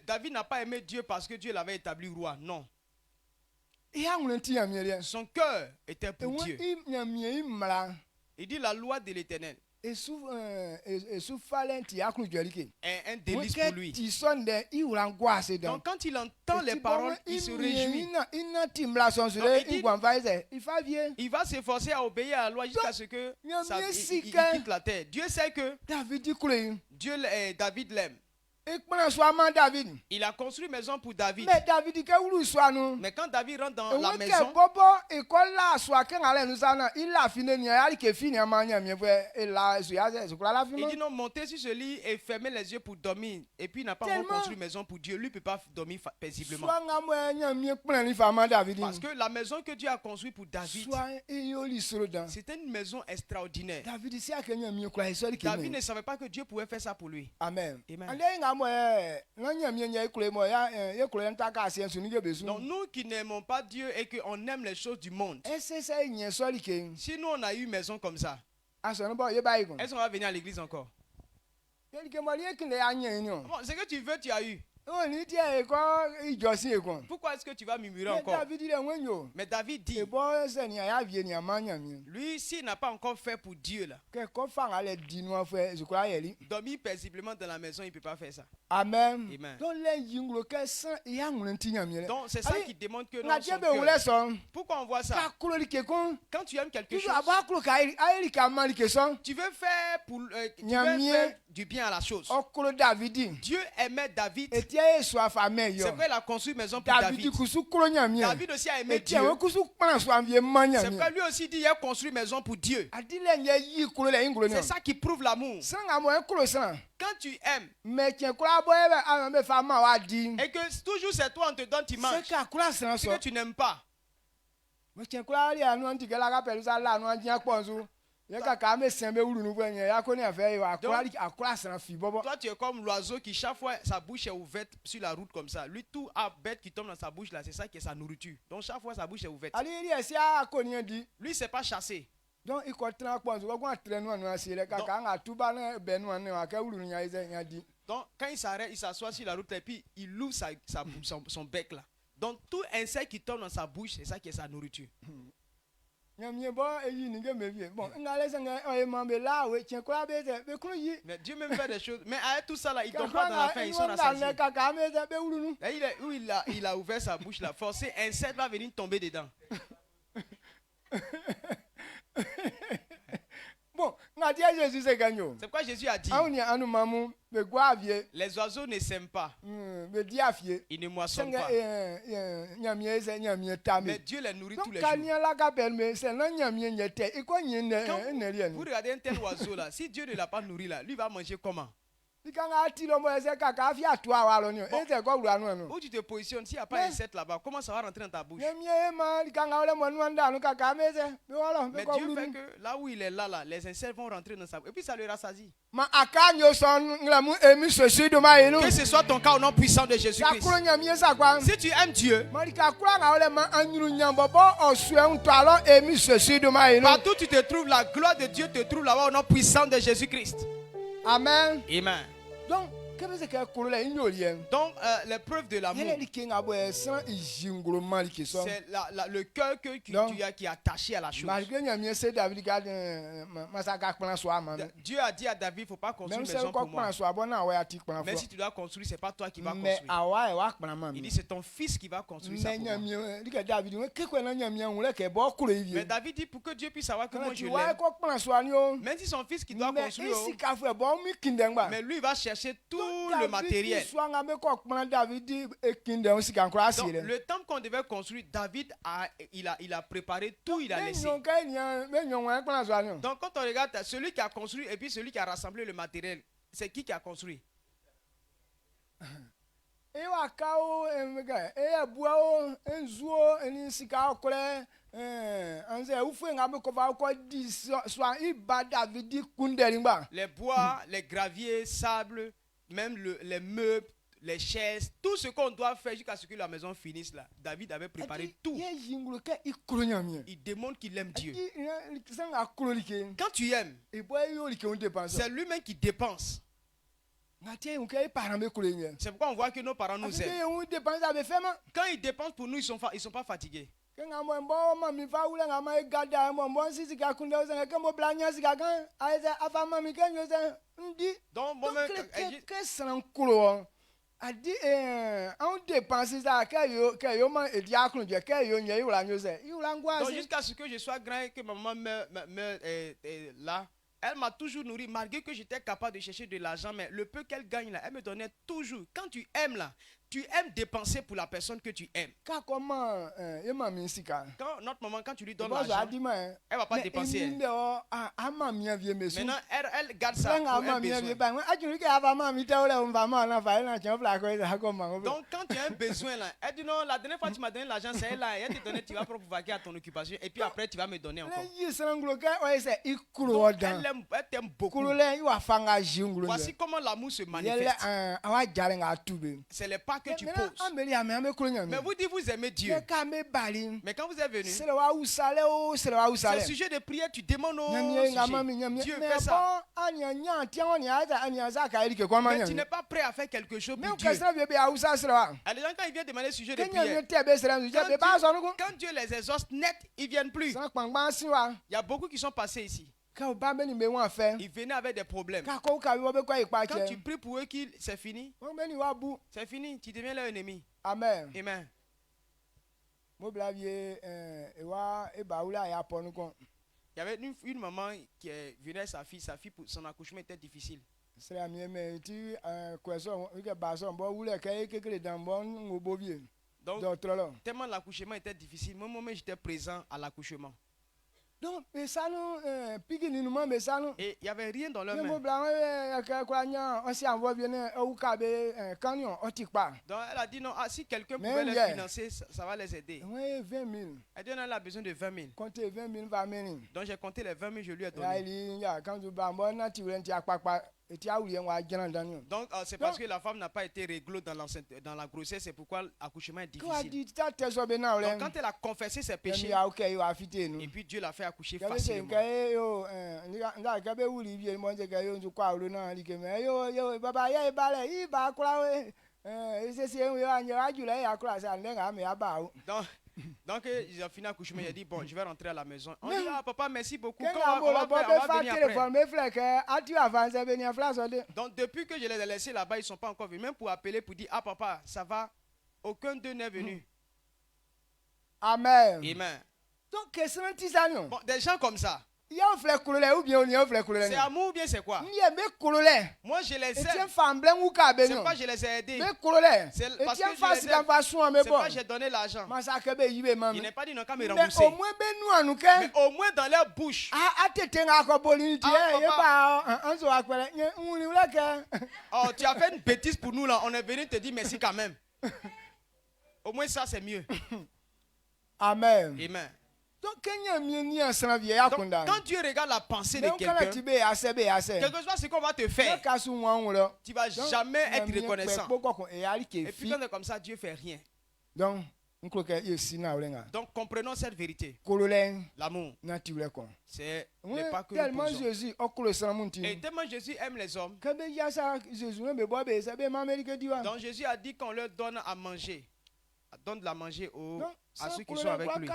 David n'a pas aimé Dieu parce que Dieu l'avait établi roi. Non. Son cœur était pour Dieu. Il dit la loi de l'Éternel. Un délice pour lui. Donc quand il entend les paroles, il se réjouit. Donc, il va s'efforcer à obéir à la loi jusqu'à ce que il quitte la terre. Dieu sait que David l'aime. Il a construit une maison pour David. Mais quand David rentre dans la maison, il dit non, montez sur ce lit et fermez les yeux pour dormir. Et puis il n'a pas encore construit une maison pour Dieu. Lui ne peut pas dormir paisiblement. Parce que la maison que Dieu a construite pour David, c'était une maison extraordinaire. David ne savait pas que Dieu pouvait faire ça pour lui.
Amen.
Donc nous qui n'aimons pas Dieu et qu'on aime les choses du monde, si nous on a eu une maison comme ça, est-ce qu'on va venir à l'église encore? C'est que tu veux, tu as eu. Pourquoi est-ce que tu vas murmurer encore? Mais David dit, lui, s'il n'a pas encore fait pour Dieu là, dormir paisiblement dans la maison, il ne peut pas faire ça.
Amen.
Amen.
Donc
c'est ça qui démontre que dans son cœur. Pourquoi on voit ça? Quand tu aimes quelque chose, tu veux faire du bien à la chose. Dieu aimait David. C'est pourquoi il a construit une maison pour David. David aussi a aimé Dieu. C'est pourquoi lui aussi dit il a construit une maison pour Dieu. C'est ça qui prouve l'amour. Quand tu aimes et que toujours c'est toi on te donne tu manges, c'est que tu n'aimes pas. Toi tu es comme l'oiseau qui chaque fois sa bouche est ouverte sur la route comme ça. Lui tout bête qui tombe dans sa bouche là, c'est ça qui est sa nourriture. Donc chaque fois sa bouche est ouverte. Lui c'est pas chassé. Donc quand il s'arrête, il s'assoit sur la route et puis il ouvre son bec là. Donc tout insecte qui tombe dans sa bouche, c'est ça qui est sa nourriture. Mais Dieu même fait des choses. Mais avec tout ça là, il tombe pas dans la faim, ils sont rassasiés. Il a ouvert sa bouche là, forcé, un insecte va venir tomber dedans.
Bon, c'est
pourquoi Jésus a dit les oiseaux ne sèment pas, ils ne moissonnent pas, mais Dieu les nourrit tous les jours. Quand vous regardez un tel oiseau là, si Dieu ne l'a pas nourri là, lui va manger comment? Où tu te positionnes, s'il n'y a pas d'insecte là-bas, comment ça va rentrer dans ta bouche? Mais Dieu fait que là où il est là, les insectes vont rentrer dans sa bouche. Et puis ça le rassasie. Que ce soit ton cas au nom puissant de Jésus-Christ. Si tu aimes Dieu, partout tu te trouves, la gloire de Dieu te trouve là-bas au nom puissant de Jésus-Christ.
Amen.
Amen.
Donc,
Donc, les preuves de l'amour, c'est le cœur que tu as qui est attaché à la chose. Dieu a dit à David, il ne faut pas construire une maison pour moi. Mais si tu dois construire, ce n'est pas toi qui vas construire. Il dit, c'est ton fils qui va construire ça pour moi. Mais David dit, pour que Dieu puisse savoir que moi je l'aime, même si son fils qui doit construire, mais lui il va chercher tout le matériel. Donc, le temple qu'on devait construire, David il a préparé tout, il a laissé. Donc quand on regarde, celui qui a construit et puis celui qui a rassemblé le matériel, c'est qui a construit? Les bois, les graviers, sable, même les meubles, les chaises, tout ce qu'on doit faire jusqu'à ce que la maison finisse là. David avait préparé tout. Il démontre qu'il aime Dieu. Quand tu aimes, c'est lui-même qui dépense. C'est pourquoi on voit que nos parents nous aiment. Quand ils dépensent pour nous, ils sont pas fatigués. Donc, jusqu'à ce que je sois grand et que ma maman meure là, elle m'a toujours nourri, malgré que j'étais capable de chercher de l'argent, mais le peu qu'elle gagne là, elle me donnait toujours. Quand tu aimes là, tu aimes dépenser pour la personne que tu aimes. Quand notre maman, quand tu lui donnes l'argent, elle ne va pas dépenser. Maintenant, elle garde ça pour un besoin. Donc, quand tu as un besoin là, elle dit non, la dernière fois que tu m'as donné l'argent, c'est elle là. Elle te donnait, tu vas pouvoir vaquer à ton occupation. Et puis après, tu vas me donner encore. Donc, elle t'aime beaucoup. Voici comment l'amour se manifeste. C'est les pas que tu poses. Mais vous dites vous aimez Dieu. Mais quand vous êtes venu, c'est le sujet de prière, tu demandes au sujet. Dieu fait ça. Mais tu n'es pas prêt à faire quelque chose pour Dieu. Alors, quand il vient demander le sujet de prière, quand Dieu les exauce net, ils ne viennent plus. Il y a beaucoup qui sont passés ici. Ils venaient avec des problèmes. Quand tu pries pour eux, c'est fini. C'est fini, tu deviens leur ennemi.
Amen.
Amen. Il y avait une maman qui venait avec sa fille, son accouchement était difficile. Donc, tellement l'accouchement était difficile, moi j'étais présent à l'accouchement. Et il n'y avait rien dans leur main. Donc elle a dit non, si quelqu'un pouvait les financer, ça va les aider. Elle dit non, elle a besoin de 20 000. Donc j'ai compté les 20 000, je lui ai donné. Donc c'est parce que la femme n'a pas été réglo dans la grossesse, c'est pourquoi l'accouchement est difficile. Donc quand elle a confessé ses péchés, et puis Dieu l'a fait accoucher facilement. Donc ils ont fini l'accouchement, il a dit bon, je vais rentrer à la maison. On dit ah papa merci beaucoup. On va venir après. Donc depuis que je les ai laissés là-bas, ils ne sont pas encore venus. Même pour appeler, pour dire ah papa, ça va. Aucun d'eux n'est venu.
Amen.
Amen.
Donc
bon, des gens comme ça. C'est amour ou bien c'est quoi? Moi je les aime. C'est pas que je les ai aidés. C'est parce que je les aime. C'est pas que j'ai donné l'argent. Il n'est pas dit non qu'à me rembourser. Mais au moins dans leur bouche. Oh, tu as fait une bêtise pour nous là. On est venu te dire merci quand même. Au moins ça c'est mieux.
Amen.
Amen.
Donc,
quand Dieu regarde la pensée de quelqu'un, quelque chose ce qu'on va te faire, tu ne vas jamais être reconnaissant. Et puis quand c'est comme ça, Dieu ne fait rien.
Donc,
Donc comprenons cette vérité. L'amour, c'est pas que
tellement Jésus
et tellement Jésus aime les hommes. Donc Jésus a dit qu'on leur donne à manger. Donne de la manger à ceux qui sont avec lui.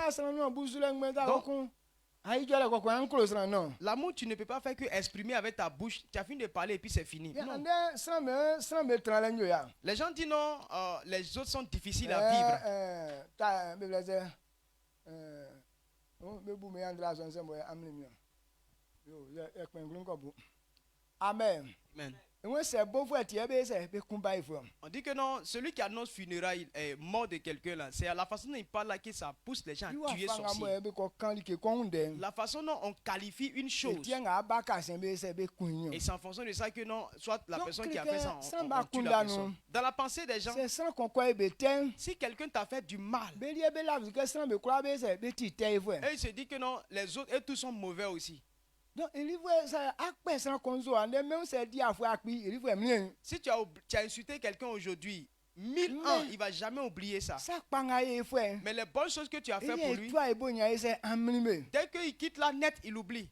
Donc, l'amour, tu ne peux pas faire que exprimer avec ta bouche. Tu as fini de parler et puis c'est fini. Non. Les gens disent non, les autres sont difficiles à vivre.
Amen.
Amen.
On
dit que non, celui qui annonce funérailles est mort de quelqu'un là. C'est à la façon dont il parle là que ça pousse les gens à tuer sorcier. La façon dont on qualifie une chose. Et c'est en fonction de ça que non, soit la personne qui a fait ça, on tue la personne. Dans la pensée des gens, si quelqu'un t'a fait du mal, et il se dit que non, les autres, et tous sont mauvais aussi. Si tu as insulté quelqu'un aujourd'hui, 1000 ans, il ne va jamais oublier ça. Mais les bonnes choses que tu as fait pour lui, dès qu'il quitte la net, il oublie.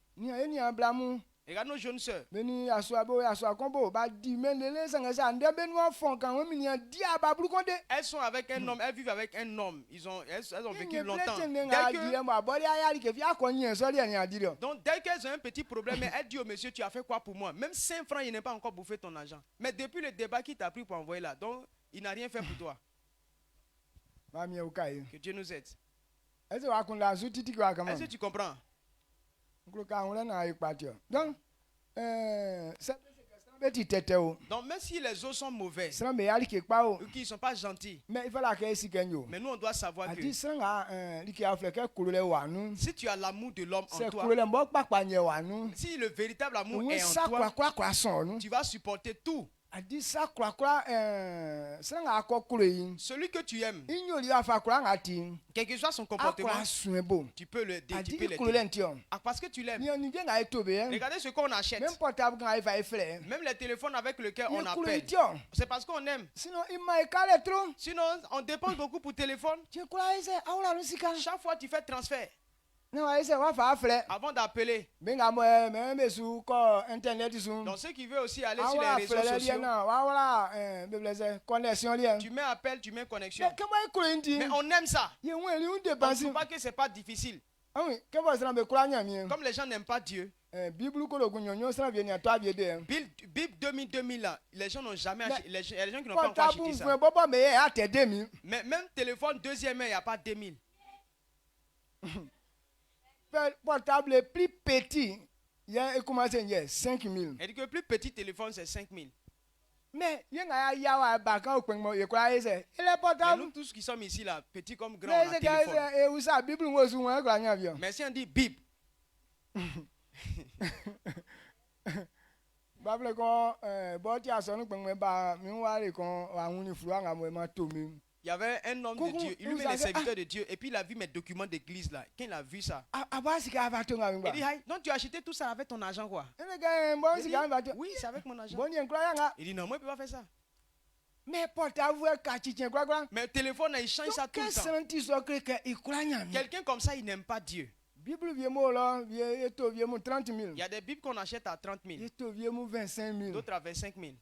Regarde nos jeunes sœurs. Elles sont avec un homme, elles vivent avec un homme. Elles ont vécu longtemps. Donc dès qu'elles ont un petit problème, elles disent au monsieur, tu as fait quoi pour moi? Même 5 francs, il n'a pas encore bouffé ton argent. Mais depuis le débat qu'il t'a pris pour envoyer là, donc il n'a rien fait pour toi. Que Dieu nous aide. Est-ce que tu comprends?
Donc,
même si les autres sont mauvais ou qu'ils ne sont pas gentils, mais nous on doit savoir que si tu as l'amour de l'homme en toi, si le véritable amour est en toi, tu vas supporter tout. Celui que tu aimes, quel que soit son comportement, tu peux le dire. Parce que tu l'aimes. Regardez ce qu'on achète. Même les téléphones avec lesquels on appelle. C'est parce qu'on aime. Sinon, on dépense beaucoup pour téléphone. Chaque fois, tu fais transfert. Avant d'appeler. Donc ceux qui veulent aussi aller sur les réseaux sociaux, tu mets appel, tu mets connexion. Mais on aime ça. On ne trouve pas que ce n'est pas difficile. Comme les gens n'aiment pas Dieu. Bible 2000 là, les gens n'ont jamais acheté. Les gens qui n'ont pas encore acheté ça. Mais même téléphone deuxième main, il n'y a pas 2000.
Portable plus petit, il y a 5 000.
Et que le plus petit téléphone, c'est 5 000.
Mais il est
portable. Nous tous qui sommes ici là, petit comme grand, on a téléphone. Mais si on dit Bible. Il y avait un homme de Dieu, il lui met les serviteurs de Dieu et puis il a vu mes documents d'église là. Quand il a vu ça, il dit, donc tu as acheté tout ça avec ton argent quoi? Oui, c'est avec mon argent. Il dit, non, moi je ne peux pas faire ça.
Mais
le téléphone, il change ça tout le temps. Quelqu'un comme ça, il n'aime pas Dieu. Il y a des Bibles qu'on achète à 30 000. D'autres à 25 000.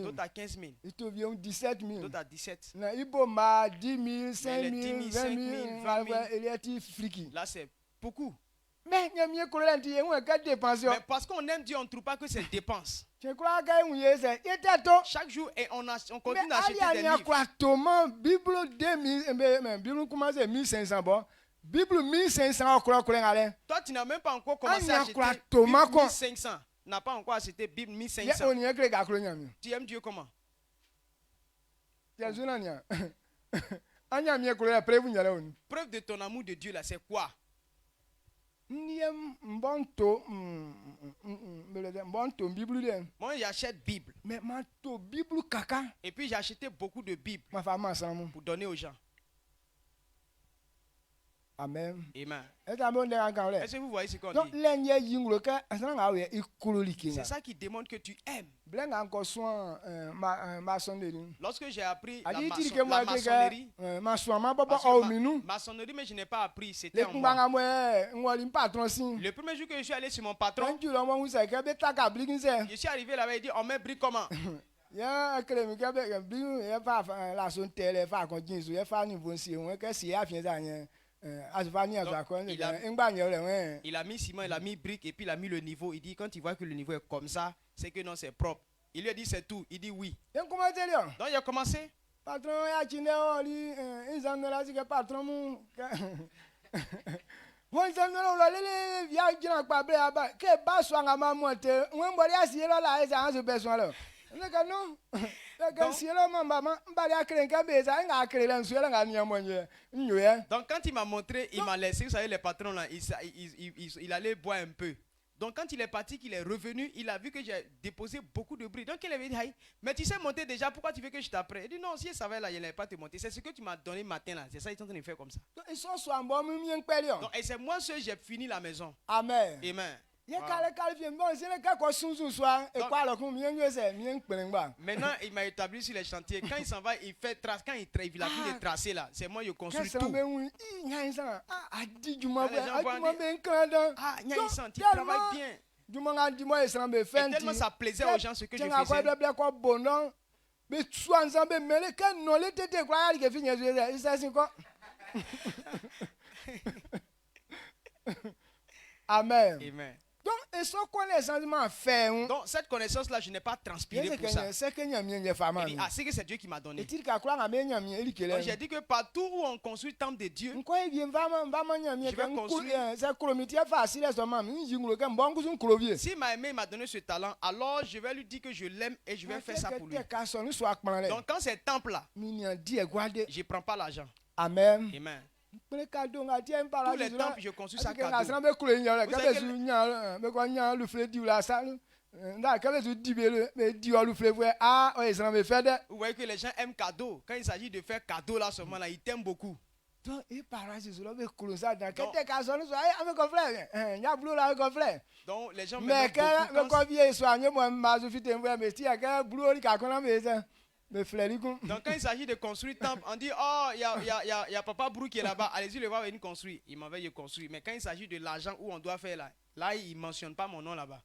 D'autres à 15 000. D'autres à 17 000.
10 000, 5 000, 20 000, 20 000.
Là, c'est beaucoup.
Mais
parce qu'on aime Dieu, on ne trouve pas que c'est dépense. Chaque jour, et on continue d'acheter des livres.
Bible commence à 1500. Bible 1500
toi tu n'as même pas encore commencé à acheter Bible 1500. Tu n'as pas encore acheté Bible 1500. Tu aimes Dieu comment? Preuve de ton amour de Dieu là, c'est quoi?
Moi
j'achète Bible. Et puis j'ai acheté beaucoup de Bibles pour donner aux gens.
Amen.
Amen.
Est-ce
que vous voyez ce qu'on dit?
C'est
ça qui demande que tu aimes. Lorsque j'ai appris la maçonnerie, maçonnerie, mais je n'ai pas appris, c'était en moi. Le premier jour que je suis allé sur mon patron, je suis arrivé là-bas et dit, on met brique comment? Il a mis ciment, il a mis brique et puis il a mis le niveau. Il dit quand il voit que le niveau est comme ça, c'est que non, c'est propre. Il lui a dit c'est tout. Il dit oui. Donc il a commencé. Patron, donc quand il m'a montré, il m'a laissé, vous savez les patrons là, il allait boire un peu. Donc quand il est parti, qu'il est revenu, il a vu que j'ai déposé beaucoup de bruit. Donc il avait dit, mais tu sais monter déjà, pourquoi tu veux que je t'apprenne? Il dit non, si je savais là, il n'allait pas te monter. C'est ce que tu m'as donné matin là, c'est ça, ils sont en train de faire comme ça. Donc, et c'est moi seul, j'ai fini la maison. Amen. Amen. Maintenant, il m'a établi sur les chantiers. Quand il s'en va, il fait trace. Quand il a fini de tracer là, c'est moi qui construis tout. Les gens tu travailles bien. Et tellement ça plaisait aux gens ce que je faisais.
Amen.
Amen.
Donc,
cette connaissance-là, je n'ai pas transpiré pour ça. C'est que c'est Dieu qui m'a donné. Donc, j'ai dit que partout où on construit le temple de Dieu, je vais construire. S'il m'a aimé, il m'a donné ce talent, alors je vais lui dire que je l'aime et je vais faire ça pour lui. Donc, quand c'est temple-là, je ne prends pas l'argent.
Amen.
Amen. Tous les temples, je construis ça cadeau. Vous voyez que les gens aiment cadeau. Quand il s'agit de faire cadeau là seulement là, ils t'aiment beaucoup. Donc les gens donc quand il s'agit de construire temple, on dit oh il y a Papa Brou qui est là-bas, allez-y le voir venir construire. Il m'en veut construire. Mais quand il s'agit de l'argent où on doit faire là il ne mentionne pas mon nom là-bas.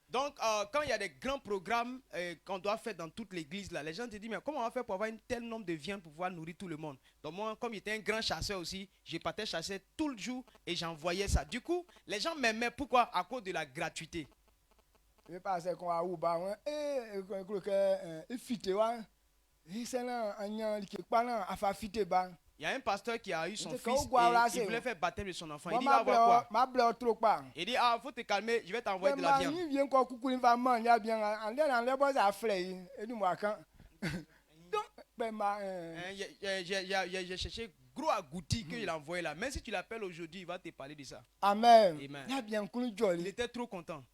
Donc, quand il y a des grands programmes qu'on doit faire dans toute l'église, là, les gens te disent, mais comment on va faire pour avoir un tel nombre de viandes pour pouvoir nourrir tout le monde? Donc, moi, comme j'étais un grand chasseur aussi, je partais chasser tout le jour et j'envoyais ça. Du coup, les gens m'aimaient. Pourquoi? À cause de la gratuité. Il y a un pasteur qui a eu son fils et il voulait faire baptême de son enfant. Il dit, va voir quoi? Il dit, ah, faut te calmer, je vais t'envoyer de la viande. J'ai cherché gros agouti qu'il a envoyé là. Même si tu l'appelles aujourd'hui, il va te parler de ça.
Amen.
Amen. Il était trop content.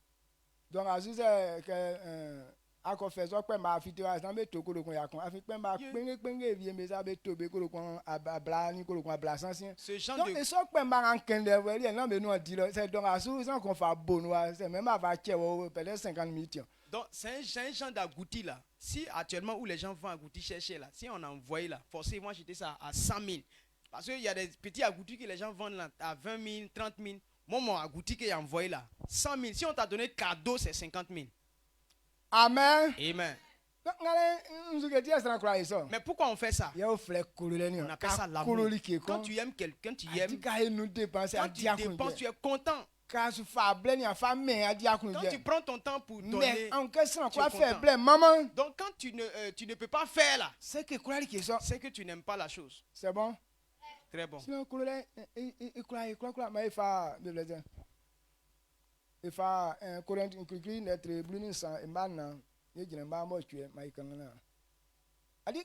Donc, ce genre
donc c'est un genre d'agouti là. Si actuellement où les gens vont agouti chercher là, si on a envoyé là, forcément j'étais ça à 100 000. Parce qu'il y a des petits agoutis que les gens vendent là à 20 000, 30 000. Moi, mon agouti que j'ai envoyé là, 100 000. Si on t'a donné cadeau, c'est 50 000.
Amen.
Amen. Mais pourquoi on fait ça? On appelle ça l'amour. Quand tu aimes quelqu'un, tu aimes. Quand tu dépenses, tu es content. Quand tu prends ton temps pour donner, tu es content. Donc quand tu ne peux pas faire là, c'est que tu n'aimes pas la chose.
C'est bon?
Très bon.
Les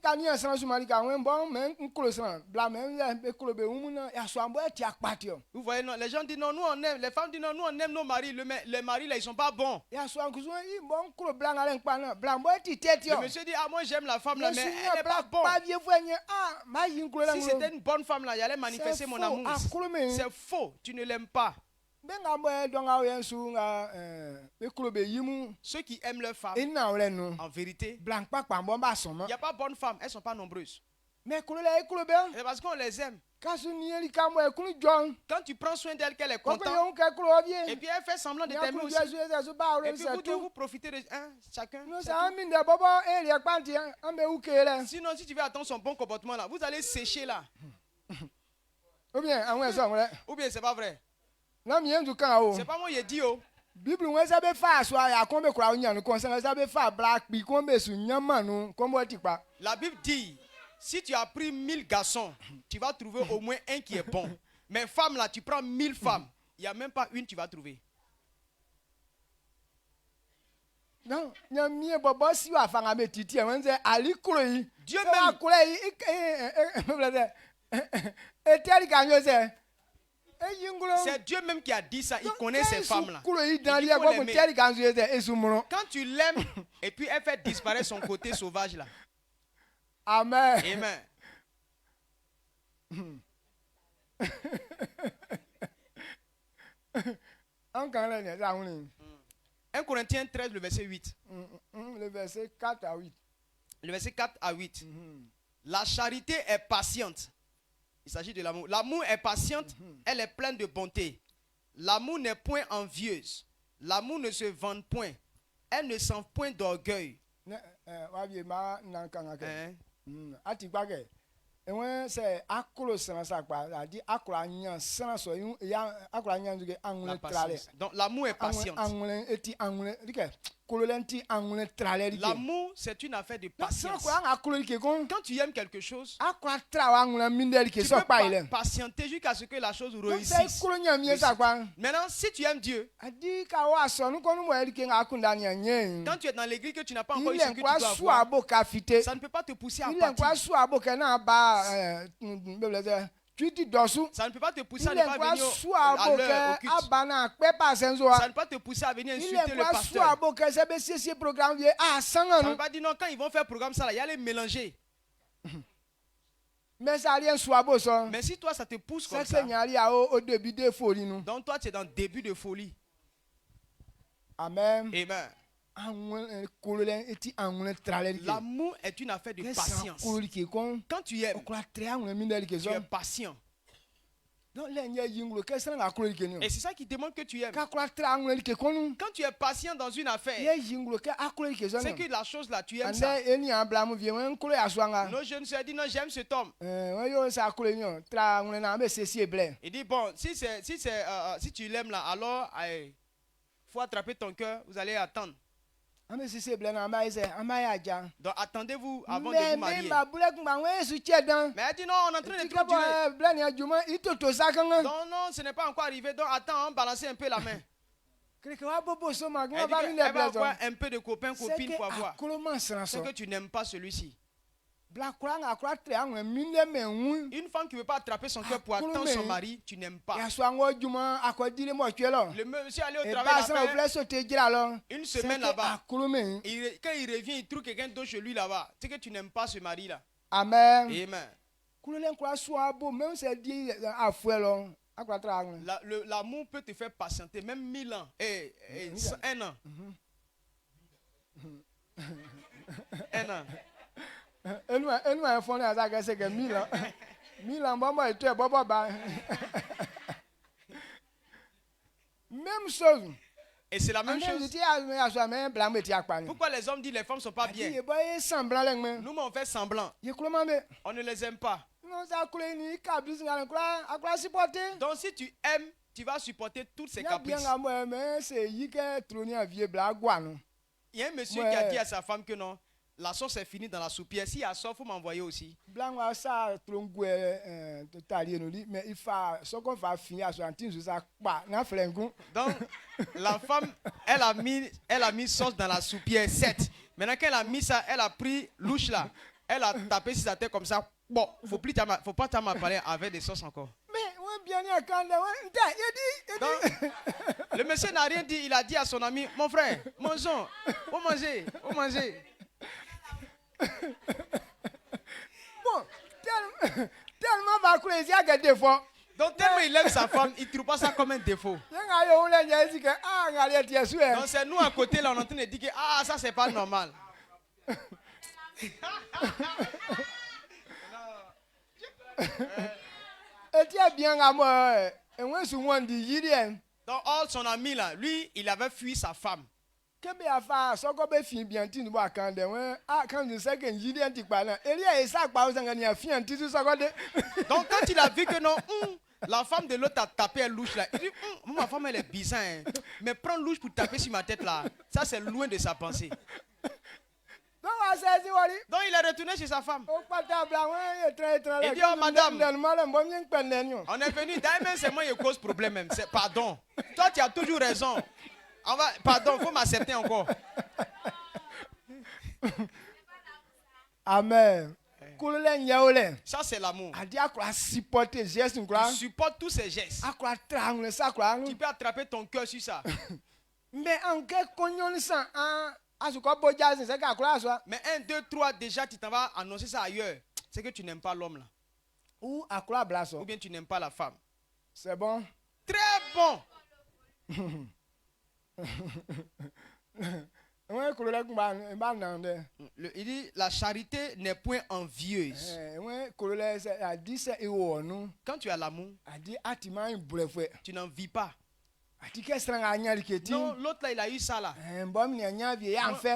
gens disent non, nous on aime, les femmes disent non, nous on aime nos maris, les maris là ils sont pas bons. Le monsieur dit ah moi j'aime la femme là mais elle est pas bonne. Si c'était une bonne femme là, il allait manifester mon amour. C'est faux, tu ne l'aimes pas. Ceux qui aiment leur femme, en vérité, il n'y a pas de bonnes femmes, elles ne sont pas nombreuses. C'est parce qu'on les aime. Quand tu prends soin d'elle, qu'elle est contente, et puis elle fait semblant de t'aimer aussi. Et puis vous devez vous profiter de chacun. Sinon, si tu veux attendre son bon comportement là, vous allez sécher là. Ou bien c'est pas vrai. C'est pas moi qui ai dit. La Bible dit, si tu as pris 1000 garçons, tu vas trouver au moins un qui est bon. Mais femme là, tu prends 1000 femmes, il n'y a même pas une que tu vas trouver. Non, Dieu même, c'est Dieu même qui a dit ça, il connaît ces femmes-là. Quand tu l'aimes, et puis elle fait disparaître son côté sauvage là. Amen. Amen. 1 Corinthiens 13, le verset 8.
Le verset 4 à 8.
Le verset 4 à 8. La charité est patiente. Il s'agit de l'amour. L'amour est patiente, elle est pleine de bonté. L'amour n'est point envieuse. L'amour ne se vante point. Elle ne sent point d'orgueil. Donc l'amour est patient. L'amour, c'est une affaire de patience. Quand tu aimes quelque chose, tu peux patienter jusqu'à ce que la chose réussisse. Maintenant, si tu aimes Dieu, quand tu es dans l'église que tu n'as pas encore eu ce que tu dois avoir, ça ne peut pas te pousser à partir. Ça ne peut pas te pousser à ne pas venir à l'heure au culte. Ça ne peut pas te pousser à venir insulter le pasteur. Ça ne veut pas dire non, quand ils vont faire programme ça, il y a les mélanger. Mais si toi ça te pousse comme ça, donc toi tu es dans le début de folie.
Amen.
Amen. L'amour est une affaire de patience. Quand tu aimes, tu es patient. Et c'est ça qui demande que tu aimes. Quand tu es patient dans une affaire, c'est que la chose là, tu aimes ça. Nos jeunes se disent non, j'aime cet homme. Il dit bon, si tu l'aimes là, alors il faut attraper ton cœur, vous allez attendre. Donc attendez-vous avant de vous marier. Mais elle dit non, on est en train de trop durer. Non, non, ce n'est pas encore arrivé. Donc attends, balancez un peu la main. Elle va avoir un peu de copain, copine pour avoir. C'est que tu n'aimes pas celui-ci. Une femme qui ne veut pas attraper son cœur pour attendre son mari, tu n'aimes pas. Le monsieur allait au travail une semaine là-bas. Quand il revient, il trouve quelqu'un d'autre chez lui là-bas. C'est que tu n'aimes pas ce mari-là.
Amen.
Amen. L'amour peut te faire patienter même 1000 ans. Et 1 an. 1 an.
Même chose.
Et c'est la même chose. Pourquoi les hommes disent les femmes ne sont pas bien? Nous, on fait semblant. On ne les aime pas. Donc si tu aimes, tu vas supporter toutes ces caprices. Il y a un monsieur qui a dit à sa femme que non, la sauce est finie dans la soupière. Si il y a sauce, il faut m'envoyer aussi. Donc la femme, elle a mis sauce dans la soupière 7. Maintenant qu'elle a mis ça, elle a pris louche là.
Elle a tapé sur sa tête comme ça. Bon, faut pas t'en parler avec des sauces encore. Donc, le monsieur n'a rien dit. Il a dit à son ami, mon frère, mangeons, on manger.
Bon, tellement va couler, il y a des fois.
Donc tellement il aime sa femme, il ne trouve pas ça comme un défaut. Donc c'est nous à côté là, on est en train de dire que ça c'est pas normal. Donc son ami là, lui, il avait fui sa femme.
Donc
quand il a vu que non, la femme de l'autre a tapé un louche là, il dit, ma femme elle est bizarre, hein. Mais prendre louche pour taper sur ma tête là, ça c'est loin de sa pensée. Donc il est retourné chez sa femme. Il dit, oh madame, on est venu, d'ailleurs c'est moi qui cause problème même. Pardon, toi tu as toujours raison. Pardon, il faut m'accepter encore.
Amen.
Ça c'est l'amour.
Il supporte
tous ces gestes. Tu peux attraper ton cœur sur ça.
Mais 1,
2, 3, déjà tu t'en vas annoncer ça ailleurs. C'est que tu n'aimes pas l'homme là. Ou bien tu n'aimes pas la femme.
C'est bon.
Très bon. Il dit la charité n'est point envieuse. Quand tu as l'amour, tu n'en vis pas. Non, l'autre là, il a eu ça là. Non,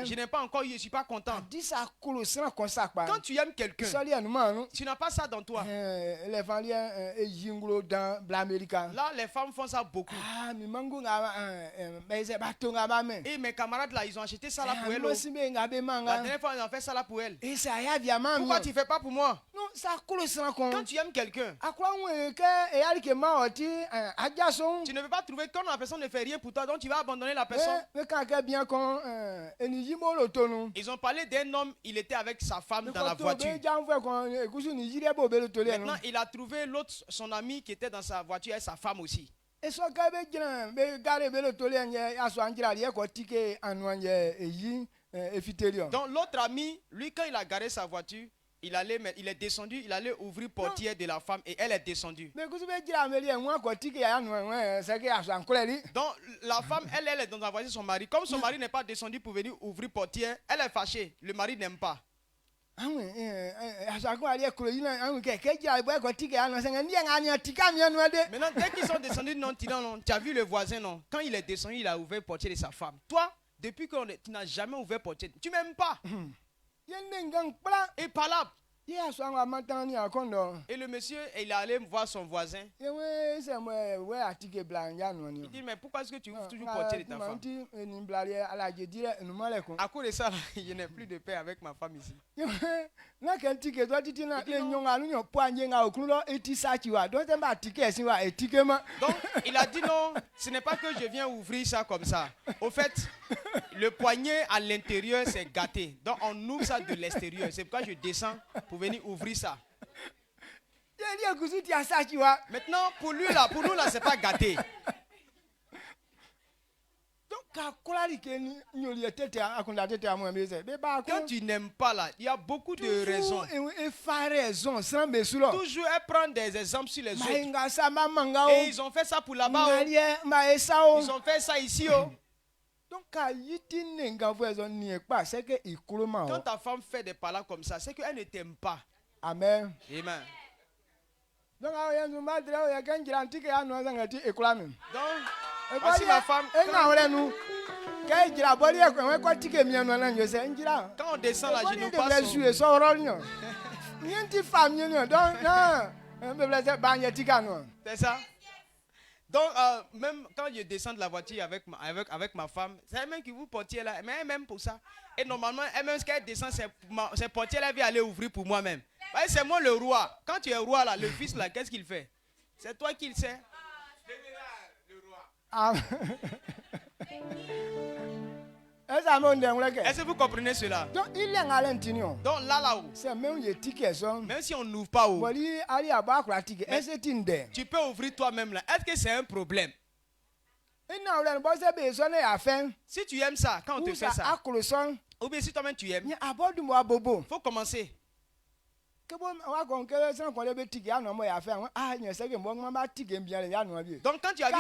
je n'ai pas encore eu, je ne suis pas content. Quand tu aimes quelqu'un, tu n'as pas ça dans toi.
Là,
les femmes font ça beaucoup. Et mes camarades là, ils ont acheté ça là pour elle. La dernière fois, ils ont fait ça là pour elle. Pourquoi tu ne fais pas pour moi? Quand tu aimes quelqu'un, tu ne veux pas trouver quand la personne ne fait rien pour toi, donc tu vas abandonner la personne. Ils ont parlé d'un homme, il était avec sa femme dans la voiture. Maintenant, il a trouvé l'autre, son ami qui était dans sa voiture et sa femme aussi. Donc l'autre ami, lui quand il a garé sa voiture, il est descendu, il allait ouvrir portière de la femme et elle est descendue. Donc la femme, elle est dans la voiture de son mari. Comme son mari n'est pas descendu pour venir ouvrir portière, elle est fâchée. Le mari n'aime pas. Maintenant, dès qu'ils sont descendus, non, tu as vu le voisin, non? Quand il est descendu, il a ouvert portière de sa femme. Toi, depuis que tu n'as jamais ouvert portière, tu m'aimes pas. Et par là. Et le monsieur, il est allé voir son voisin. Il dit, mais pourquoi est-ce que tu ouvres toujours portière de ta femme? À cause de ça, je n'ai plus de paix avec ma femme ici. Donc, il a dit non, ce n'est pas que je viens ouvrir ça comme ça. Au fait, le poignet à l'intérieur, c'est gâté. Donc, on ouvre ça de l'extérieur. C'est pourquoi je descends pour venir ouvrir ça. Maintenant, pour lui là, pour nous là, c'est pas gâté. Quand tu n'aimes pas là, il y a beaucoup de raisons. Toujours elle prend des exemples sur les autres. Et ils ont fait ça pour là-bas. Ils ont fait ça ici. Quand ta femme fait des paroles comme ça, c'est qu'elle ne t'aime pas.
Amen.
Amen.
Donc,
voici ma femme. Quand on descend là, je nous passe. C'est ça. Donc, même quand je descends de la voiture avec ma femme, c'est elle-même qui vous portiez là, mais elle-même pour ça. Et normalement, elle-même, ce qu'elle descend, c'est portier là, elle vient aller ouvrir pour moi-même. C'est moi le roi. Quand tu es roi là, le fils là, qu'est-ce qu'il fait? C'est toi qui le sais. Est-ce que vous comprenez cela? Donc là-haut, même si on n'ouvre pas haut, tu peux ouvrir toi-même là. Est-ce que c'est un problème? Si tu aimes ça, quand on te fait ça, ou bien si toi-même tu aimes, il faut commencer. Donc quand tu as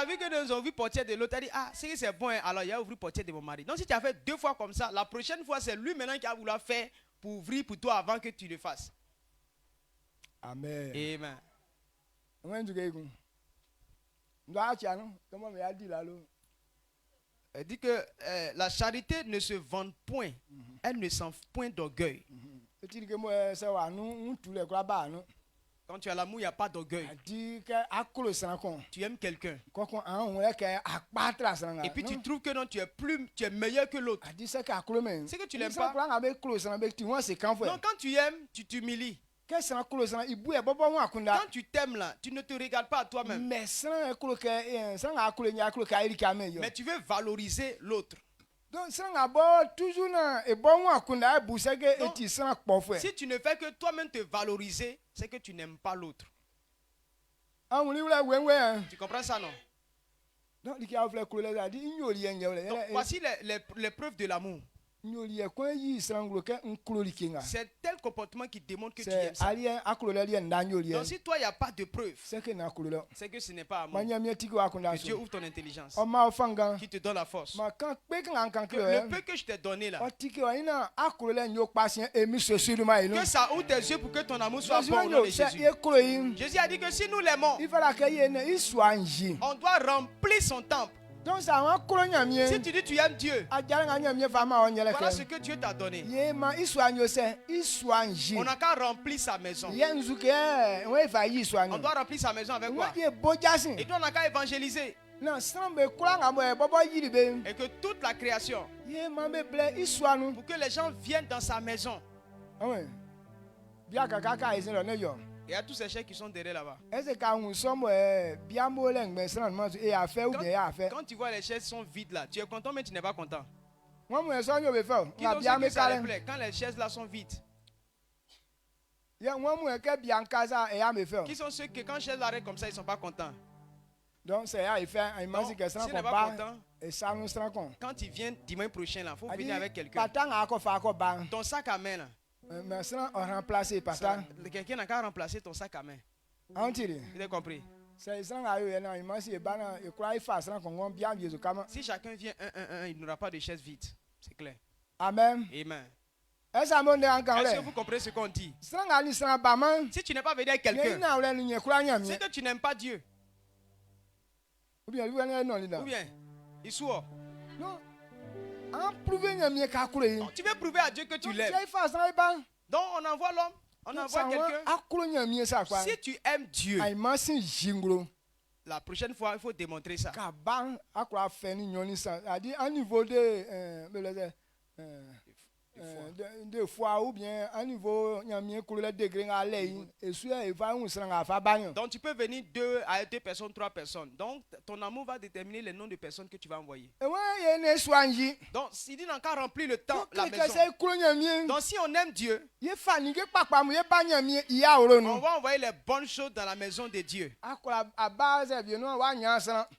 vu que nous avons vu portier de l'autre, tu as dit, ah, c'est bon, alors il a ouvert portier de mon mari. Donc si tu as fait 2 fois comme ça, la prochaine fois, c'est lui maintenant qui a voulu faire pour ouvrir pour toi avant que tu le fasses.
Amen.
Amen. Elle dit que la charité ne se vend point. Elle ne s'en point d'orgueil. Quand tu as l'amour, il n'y a pas d'orgueil. Tu aimes quelqu'un. Et puis tu trouves que non, tu es meilleur que l'autre. C'est que tu l'aimes pas. Non, quand tu aimes, tu t'humilies. Quand tu t'aimes là, tu ne te regardes pas à toi-même. Mais tu veux valoriser l'autre. Donc, si tu ne fais que toi-même te valoriser, c'est que tu n'aimes pas l'autre. Tu comprends ça, non? Donc, voici les preuves de l'amour. C'est tel comportement qui démontre que tu aimes ça. Donc si toi il n'y a pas de preuve, c'est que ce n'est pas amour. Que Dieu ouvre ton intelligence, qui te donne la force. Le peu que je t'ai donné là, que ça ouvre tes yeux pour que ton amour soit bon au nom de Jésus. Jésus a dit que si nous l'aimons, on doit remplir son temple. Donc, si tu dis tu aimes Dieu, voilà ce que Dieu t'a donné. On n'a qu'à remplir sa maison. On doit remplir sa maison avec quoi? Et donc on n'a qu'à évangéliser. Et que toute la création, pour que les gens viennent dans sa maison. Il y a tous ces chèques qui sont derrière là-bas. Quand tu vois les chaises sont vides là, tu es content mais tu n'es pas content. Qui ça les plaît quand les chaises là sont vides? Qui sont ceux qui quand les chaises arrêtent comme ça ils ne sont pas contents? Donc c'est à faire. Si tu n'es pas content, quand tu viens dimanche prochain là, il faut venir avec quelqu'un. Ton sac à main là. Quelqu'un n'a qu'à remplacer ton sac à main. Tu as compris? Si chacun vient il n'aura pas de chaise vide. C'est clair. Amen. Amen. Est-ce que vous comprenez ce qu'on dit? Si tu n'es pas venu avec quelqu'un, c'est que tu n'aimes pas Dieu. Ou bien il soit. Non. Tu veux prouver à Dieu que tu l'aimes. Donc on envoie l'homme, on envoie quelqu'un. Si tu aimes Dieu, la prochaine fois il faut démontrer ça. De foi ou bien un niveau degré. Donc tu peux venir 2 à 2 personnes, 3 personnes. Donc ton amour va déterminer le nombre de personnes que tu vas envoyer. Donc il dit n'a qu'à remplir le temps, la maison. Donc si on aime Dieu, on va envoyer les bonnes choses dans la maison de Dieu.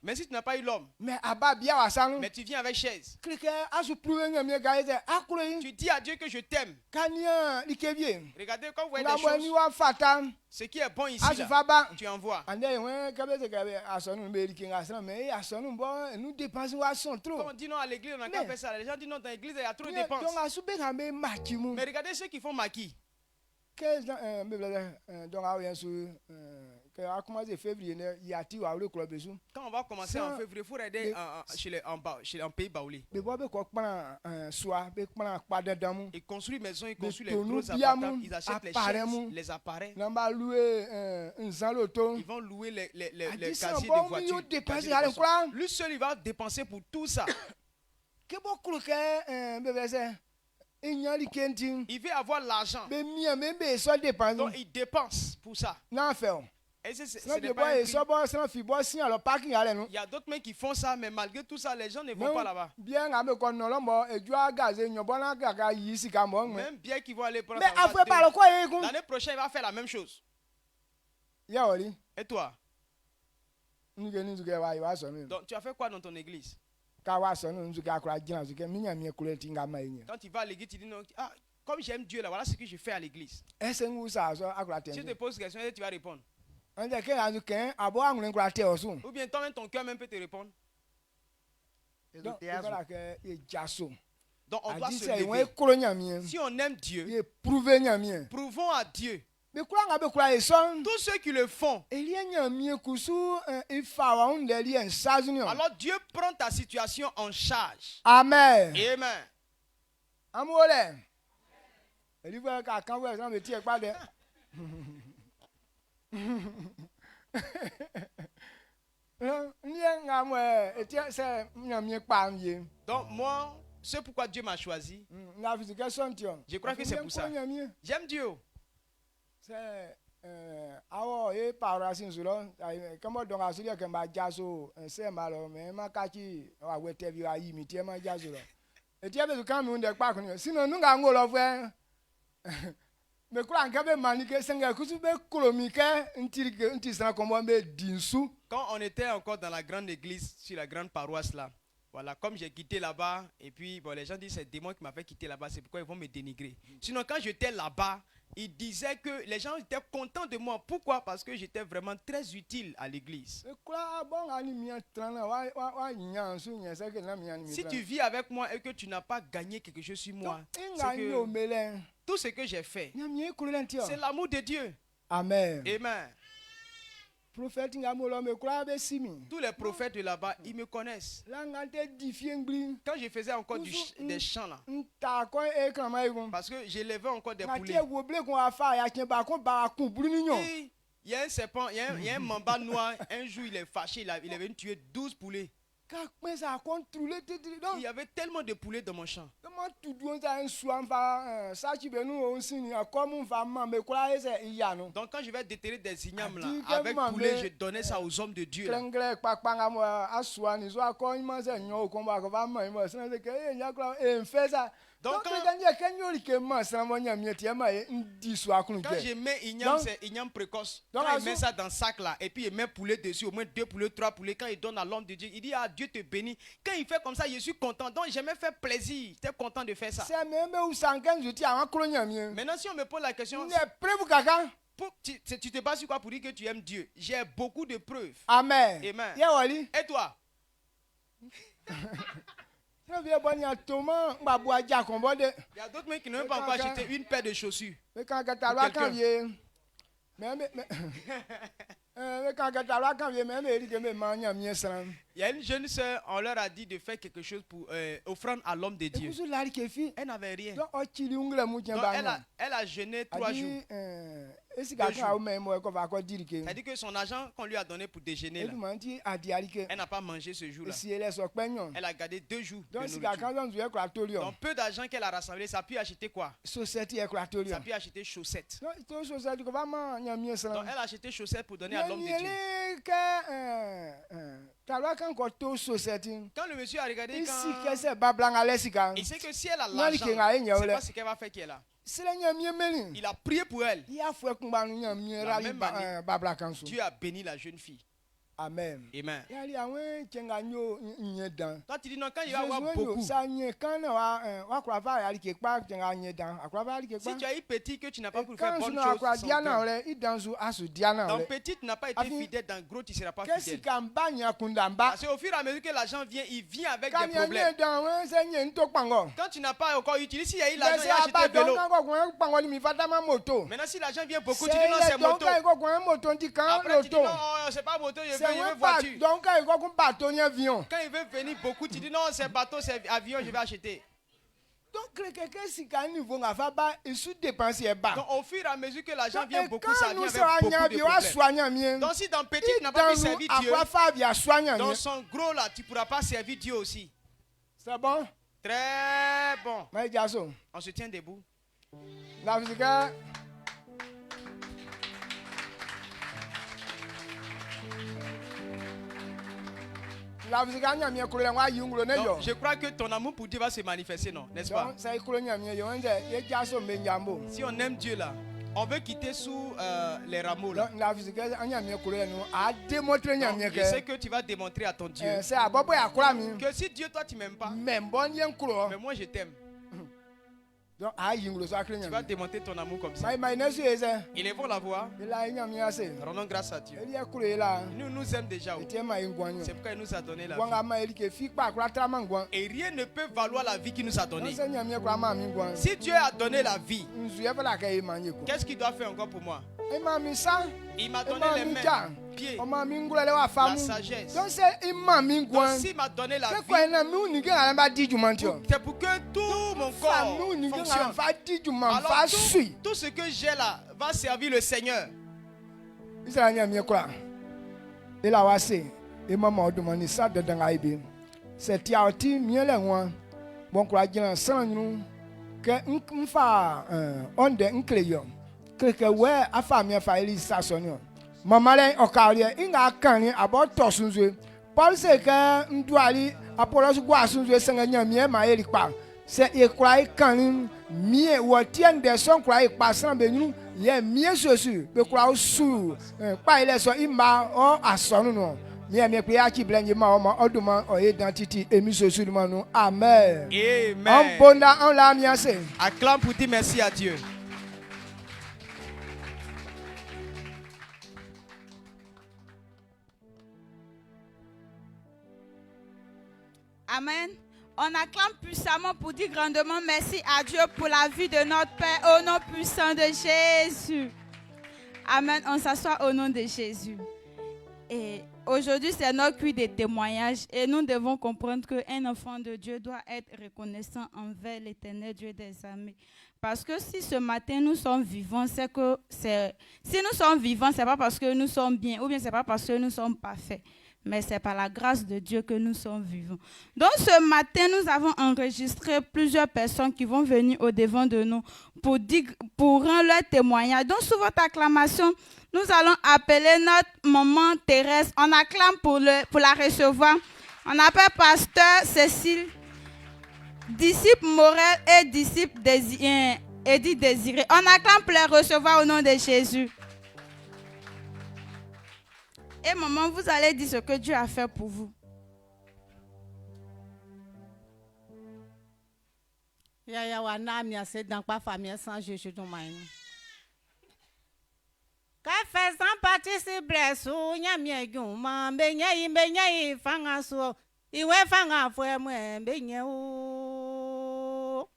Mais si tu n'as pas eu l'homme, mais tu viens avec chaise, tu dis à Dieu que je t'aime. Regardez quand vous voyez des choses, ce qui est bon ici là, tu envoies. Quand on dit non à l'église, on n'a qu'à faire ça. Les gens disent non, dans l'église il y a trop de dépenses. Mais regardez ceux qui font maquis. Quand on va commencer en février, il faut aider en pays baoulé. Ils construisent maison, ils construisent les gros appartements, ils achètent les chaises, les appareils. Ils vont louer les casiers de voitures. Lui seul, il va dépenser pour tout ça. Il veut avoir l'argent. Donc il dépense pour ça. Et
Et c'est pas un crime. Il y a d'autres mecs qui font ça, mais malgré tout ça, les gens ne vont pas là-bas. Même bien qu'ils vont aller prendre ça. L'année prochaine, il va faire la même chose. Et toi? Donc, tu as fait quoi dans ton église? Quand tu vas à l'église, tu dis non. Ah, comme j'aime Dieu, là, voilà ce que je fais à l'église. Si je te pose une question, tu vas répondre. Ou bien toi-même, ton cœur même peut te répondre. Donc on doit se lever. Si on aime Dieu, prouvons à Dieu. Tous ceux qui le font, alors Dieu prend ta situation en charge.
Amen.
Amen. Donc moi, c'est pourquoi Dieu m'a choisi. Je crois que c'est pour ça. J'aime Dieu. Quand on était encore dans la grande église, sur la grande paroisse là, voilà, comme j'ai quitté là-bas, et puis bon, les gens disent c'est le démon qui m'a fait quitter là-bas, c'est pourquoi ils vont me dénigrer. Sinon, quand j'étais là-bas, ils disaient que les gens étaient contents de moi. Pourquoi? Parce que j'étais vraiment très utile à l'église. Si tu vis avec moi et que tu n'as pas gagné quelque chose sur moi, tout ce que j'ai fait, c'est l'amour de Dieu.
Amen.
Amen. Tous les prophètes de là-bas, ils me connaissent. Quand je faisais encore des chants là, parce que j'élevais encore des poulets. Et il y a un serpent, il y a un mamba noir, un jour il est fâché, il est venu tuer 12 poulets. Il y avait tellement de poulets dans mon champ. Donc quand je vais déterrer des ignames là, avec poulet, je donnais ça aux hommes de Dieu. Donc quand je mets igname, c'est igname précoce. Quand il met ça dans le sac là, et puis il met poulet dessus, au moins 2 poulets, 3 poulets, quand il donne à l'homme de Dieu, il dit ah Dieu te bénit. Quand il fait comme ça, je suis content. Donc j'aimais faire plaisir. J'étais content de faire ça. Maintenant si on me pose la question, tu te bases sur quoi pour dire que tu aimes Dieu? J'ai beaucoup de preuves.
Amen.
Amen. Et toi? Il y a d'autres mecs qui n'ont pas encore acheté une paire de chaussures. Il y a une jeune soeur, on leur a dit de faire quelque chose pour offrande à l'homme de Dieu. Elle n'avait rien. Donc elle a jeûné 3 jours. C'est-à-dire que son argent qu'on lui a donné pour déjeuner, là, elle n'a pas mangé ce jour-là. Elle a gardé 2 jours de nourriture. Donc peu d'argent qu'elle a rassemblé, ça a pu acheter quoi? Ça a pu acheter chaussettes. Donc elle a acheté chaussettes pour donner à l'homme de Dieu. Quand le monsieur a regardé, il sait que si elle a l'argent, c'est pas ce qu'elle va faire qu'elle a. Il a prié pour elle. La même année, Dieu a béni la jeune fille.
Amen.
Amen. Toi tu dis non, quand il va avoir beaucoup. Si tu as eu petit que tu n'as pas pu faire bonne chose, donc petit tu n'as pas été fidèle, dans gros tu ne seras pas fidèle. Parce qu'au fur et à mesure que l'argent vient, il vient avec des problèmes. Quand tu n'as pas encore utilisé, s'il y a eu l'argent, il a acheté vélo. Maintenant si l'argent vient beaucoup, tu dis non c'est moto. Après tu dis non, c'est pas moto, je veux voiture. Quand il veut venir beaucoup, tu dis non, c'est bateau, c'est avion, je vais acheter. Donc au fur et à mesure que l'argent vient beaucoup, ça vient avec beaucoup de problèmes. Donc si dans petit tu n'as pas pu servir Dieu, dans son gros là, tu ne pourras pas servir Dieu aussi.
C'est bon?
Très bon. On se tient debout.
je crois que ton amour pour Dieu va se manifester, non? N'est-ce pas? Si on aime Dieu là, on veut quitter sous les rameaux là. Donc, je sais que tu vas démontrer à ton Dieu que si Dieu, toi, tu m'aimes pas, mais moi je t'aime. Tu vas démontrer ton amour comme ça. Élevons la voix. Rendons grâce à Dieu. Nous nous aimons déjà. C'est pourquoi il nous a donné la vie. Et rien ne peut valoir la vie qu'il nous a donnée. Si Dieu a donné la vie, qu'est-ce qu'il doit faire encore pour moi? Il m'a donné les mains, pieds, la sagesse. Donc s'il m'a donné la vie, c'est pour que tout mon corps fonctionne. Alors tout ce que j'ai là va servir le Seigneur.
Mamale okaria inga kani about tosunzwe Paul se ka ndwali Apollos gwasunzwe senga nyamie ma elikpa se ekwai kani mie wotien de son kwai pa san benu ye mie sosu be kwa su pa ile so imba o asonu no mie pe achi blenje ma o ma oduma o identity emi sosu no manu amen.
Amen.
On bonda on la miase.
Acclame pour dire merci à Dieu.
Amen. On acclame puissamment pour dire grandement merci à Dieu pour la vie de notre Père au nom puissant de Jésus. Amen. On s'assoit au nom de Jésus. Et aujourd'hui, c'est notre culte de témoignage et nous devons comprendre qu'un enfant de Dieu doit être reconnaissant envers l'Éternel Dieu des armées. Parce que si ce matin nous sommes vivants, si nous sommes vivants, c'est pas parce que nous sommes bien ou bien c'est pas parce que nous sommes parfaits. Mais c'est par la grâce de Dieu que nous sommes vivants. Donc ce matin, nous avons enregistré plusieurs personnes qui vont venir au-devant de nous pour rendre leur témoignage. Donc sous votre acclamation, nous allons appeler notre maman Thérèse. On acclame pour la recevoir. On appelle pasteur Cécile, disciple Morel et disciple Edith Désiré. On acclame pour les recevoir au nom de Jésus. Et maman, vous allez dire ce que Dieu a fait pour vous.
Yaya wana mi ase dans pas famille sans Jésus do main. Ka fait sans participer sou nya mi eguma benya yi fanga so iwe fanga fo emu benya o.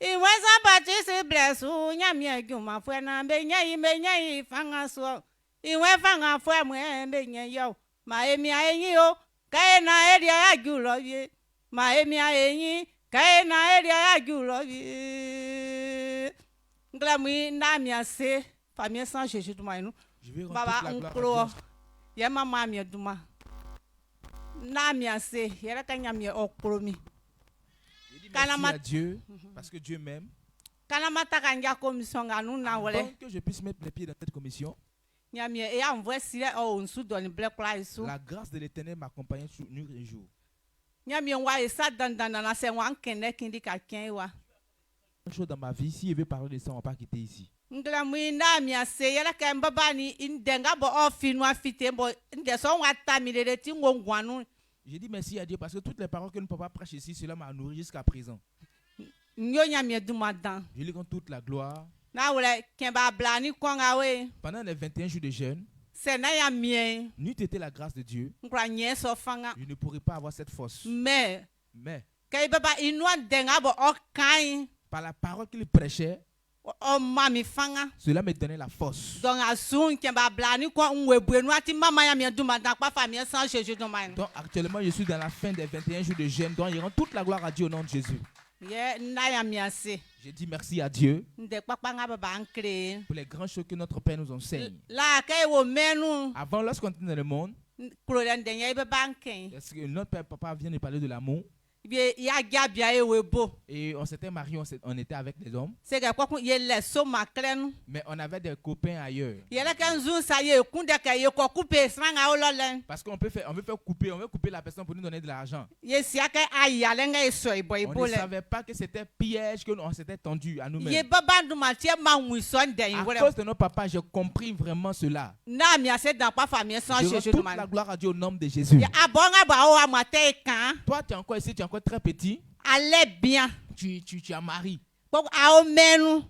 Iwe sans participer sou nya mi eguma fo na benya yi fanga so iwe fanga fo emu benya yo ma emi ayin o ka na eri aju lo ye ma emi ayin kaina area agulo nglamu na mi ase famille sans Jésus duma inu baba nkro ye mama mi duma na mi ase yera kanya mi okro mi
kana ma Dieu parce que Dieu m'aime.
Kana mata kanja commission nganu na wole
donc que je puisse mettre les pieds dans cette commission.
La grâce
de l'Éternel m'accompagne nuit et jour.
Une chose dans ma vie, si je veux parler de ça, on ne va pas quitter ici. J'ai dit merci à Dieu parce que toutes les paroles que le papa prêche ici, cela m'a nourri jusqu'à présent. Je lui rends toute la gloire. Pendant les 21 jours de jeûne, n'eût été la grâce de Dieu, je ne pourrais pas avoir cette force. Mais par la parole qu'il prêchait, cela me donnait la force. Donc actuellement, je suis dans la fin des 21 jours de jeûne. Donc il rend toute la gloire à Dieu au nom de Jésus. Je dis merci à Dieu pour les grandes choses que notre Père nous enseigne. Avant, lorsqu'on était dans le monde, est-ce que notre Père Papa vient de parler de l'amour?
Et on s'était mariés, on était avec des hommes. Mais on avait des copains ailleurs. Parce qu'on veut faire couper la personne pour nous donner de l'argent. On ne savait pas que c'était piège qu'on s'était tendu à nous-mêmes. À cause de nos papas, j'ai compris vraiment cela. Je rends toute la gloire à Dieu au nom de Jésus. Toi, tu es encore ici, tu es encore très petit.
Allez bien.
Tu as marié.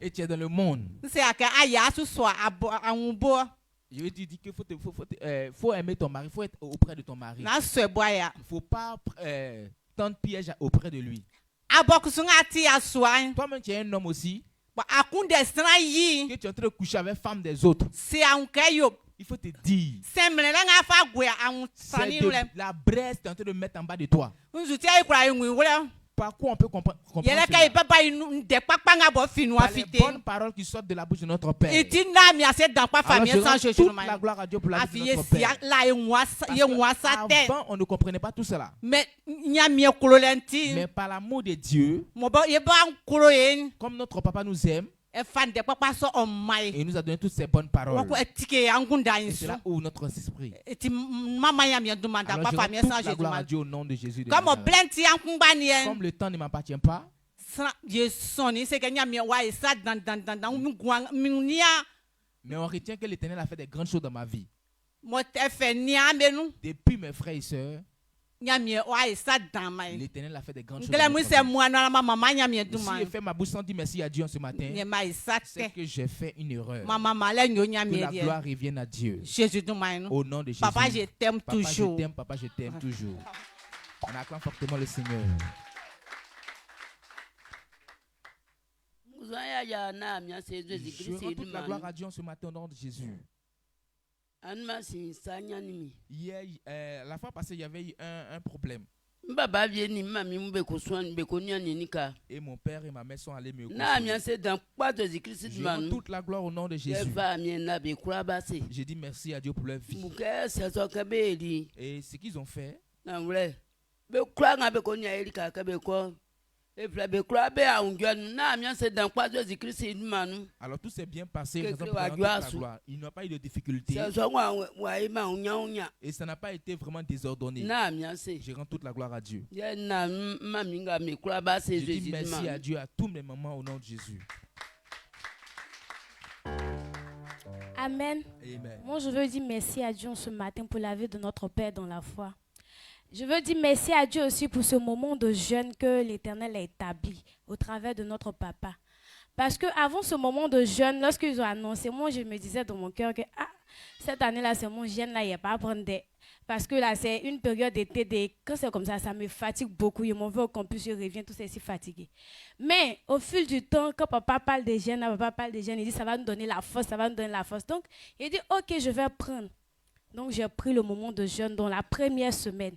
Et tu es dans le monde. Je vais te dire qu'il faut aimer ton mari, il faut être auprès de ton mari. Il ne faut pas tendre piège auprès de lui. Toi-même, tu es un homme aussi. Que tu es en train de coucher avec femme des autres. Il faut te dire. La braise, tu es en train de mettre en bas de toi. Par quoi on peut comprendre cela? Par les bonnes paroles qui sortent de la bouche de notre Père. Alors je rends toute la gloire à Dieu pour la vie de notre Père. Avant, on ne comprenait pas tout cela. Mais par l'amour de Dieu, comme notre papa nous aime, et il nous a donné toutes ces bonnes paroles. Et c'est là où notre esprit. Alors je rends toute la gloire à Dieu au nom de Jésus. Comme le temps ne m'appartient pas. Mais on retient que l'Éternel a fait des grandes choses dans ma vie. Depuis mes frères et sœurs, l'Éternel a fait des grandes choses. Si j'ai fait ma bouche sans dire merci à Dieu ce matin, c'est que j'ai fait une erreur. Que la gloire revienne à Dieu. Au nom de Jésus.
Papa, je t'aime toujours.
Papa, je t'aime toujours. On acclame fortement le Seigneur. Je rends toute la gloire à Dieu ce matin au nom de Jésus. Hier, la fois passée, il y avait eu un problème. Et mon père et ma mère sont allés me consoler. Je rends toute la gloire au nom de Jésus. J'ai dit merci à Dieu pour leur vie. Et ce qu'ils ont fait, alors tout s'est bien passé. Il n'y a pas eu de difficulté. Et ça n'a pas été vraiment désordonné. Je rends toute la gloire à Dieu. Je dis merci à Dieu à tous mes moments au nom de Jésus.
Amen. Amen. Moi, je veux dire merci à Dieu ce matin pour la vie de notre Père dans la foi. Je veux dire merci à Dieu aussi pour ce moment de jeûne que l'Éternel a établi au travers de notre papa. Parce qu'avant ce moment de jeûne, lorsqu'ils ont annoncé, moi je me disais dans mon cœur que cette année-là, c'est mon jeûne, là, il n'y a pas à prendre des... Parce que là, c'est une période d'été, quand c'est comme ça me fatigue beaucoup. Je m'en vais au campus, je reviens, tout c'est si fatigué. Mais au fil du temps, quand papa parle des jeûnes, il dit ça va nous donner la force, ça va nous donner la force. Donc, il dit ok, je vais prendre. Donc, j'ai pris le moment de jeûne dans la première semaine.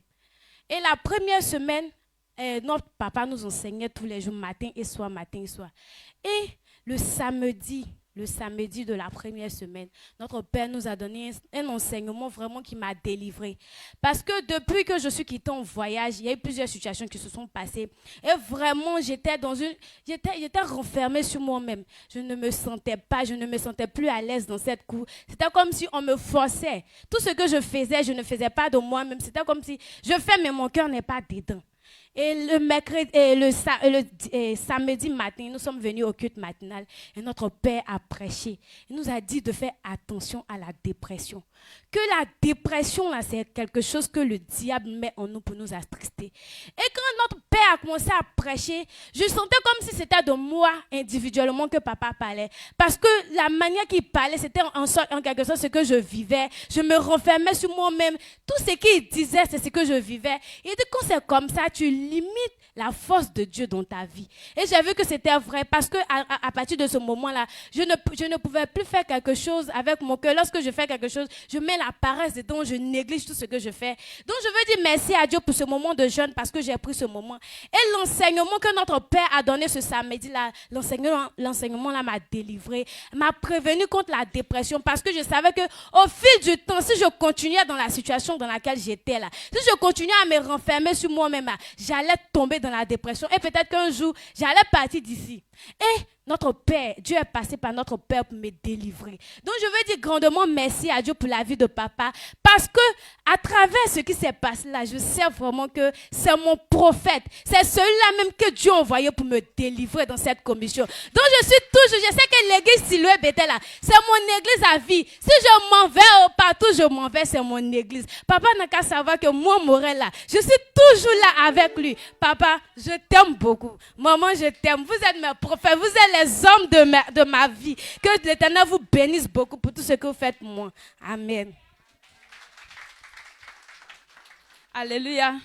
Et la première semaine, notre papa nous enseignait tous les jours, matin et soir. Et le samedi de la première semaine, notre Père nous a donné un enseignement vraiment qui m'a délivré. Parce que depuis que je suis quittée en voyage, il y a eu plusieurs situations qui se sont passées. Et vraiment, j'étais renfermée sur moi-même. Je ne me sentais plus à l'aise dans cette cour. C'était comme si on me forçait. Tout ce que je faisais, je ne faisais pas de moi-même. C'était comme si je fais, mais mon cœur n'est pas dedans. Et le samedi matin, nous sommes venus au culte matinal et notre Père a prêché. Il nous a dit de faire attention à la dépression. Que la dépression, là, c'est quelque chose que le diable met en nous pour nous attrister. Et quand notre Père a commencé à prêcher, je sentais comme si c'était de moi individuellement que papa parlait. Parce que la manière qu'il parlait, c'était en quelque sorte ce que je vivais. Je me renfermais sur moi-même. Tout ce qu'il disait, c'est ce que je vivais. Il dit, quand c'est comme ça, tu limites la force de Dieu dans ta vie. Et j'ai vu que c'était vrai parce que à partir de ce moment-là, je ne pouvais plus faire quelque chose avec mon cœur. Lorsque je fais quelque chose, je mets la paresse dedans, je néglige tout ce que je fais. Donc je veux dire merci à Dieu pour ce moment de jeûne parce que j'ai pris ce moment. Et l'enseignement que notre Père a donné ce samedi-là, l'enseignement-là m'a délivré, m'a prévenu contre la dépression parce que je savais qu'au fil du temps, si je continuais dans la situation dans laquelle j'étais là, si je continuais à me renfermer sur moi-même, j'allais tomber dans la dépression et peut-être qu'un jour, j'allais partir d'ici. Et notre Père, Dieu est passé par notre Père pour me délivrer. Donc je veux dire grandement merci à Dieu pour la vie de papa, parce que à travers ce qui s'est passé là, je sais vraiment que c'est mon prophète. C'est celui-là même que Dieu a envoyé pour me délivrer dans cette commission. Donc je sais que l'église Siloé Bethel là, c'est mon église à vie. Si je m'en vais partout, je m'en vais, c'est mon église. Papa n'a qu'à savoir que moi, Morel là, je suis toujours là avec lui. Papa, je t'aime beaucoup. Maman, je t'aime. Vous êtes mes prophètes, vous êtes les hommes de ma vie. Que l'Éternel vous bénisse beaucoup pour tout ce que vous faites pour moi. Amen.
Alléluia.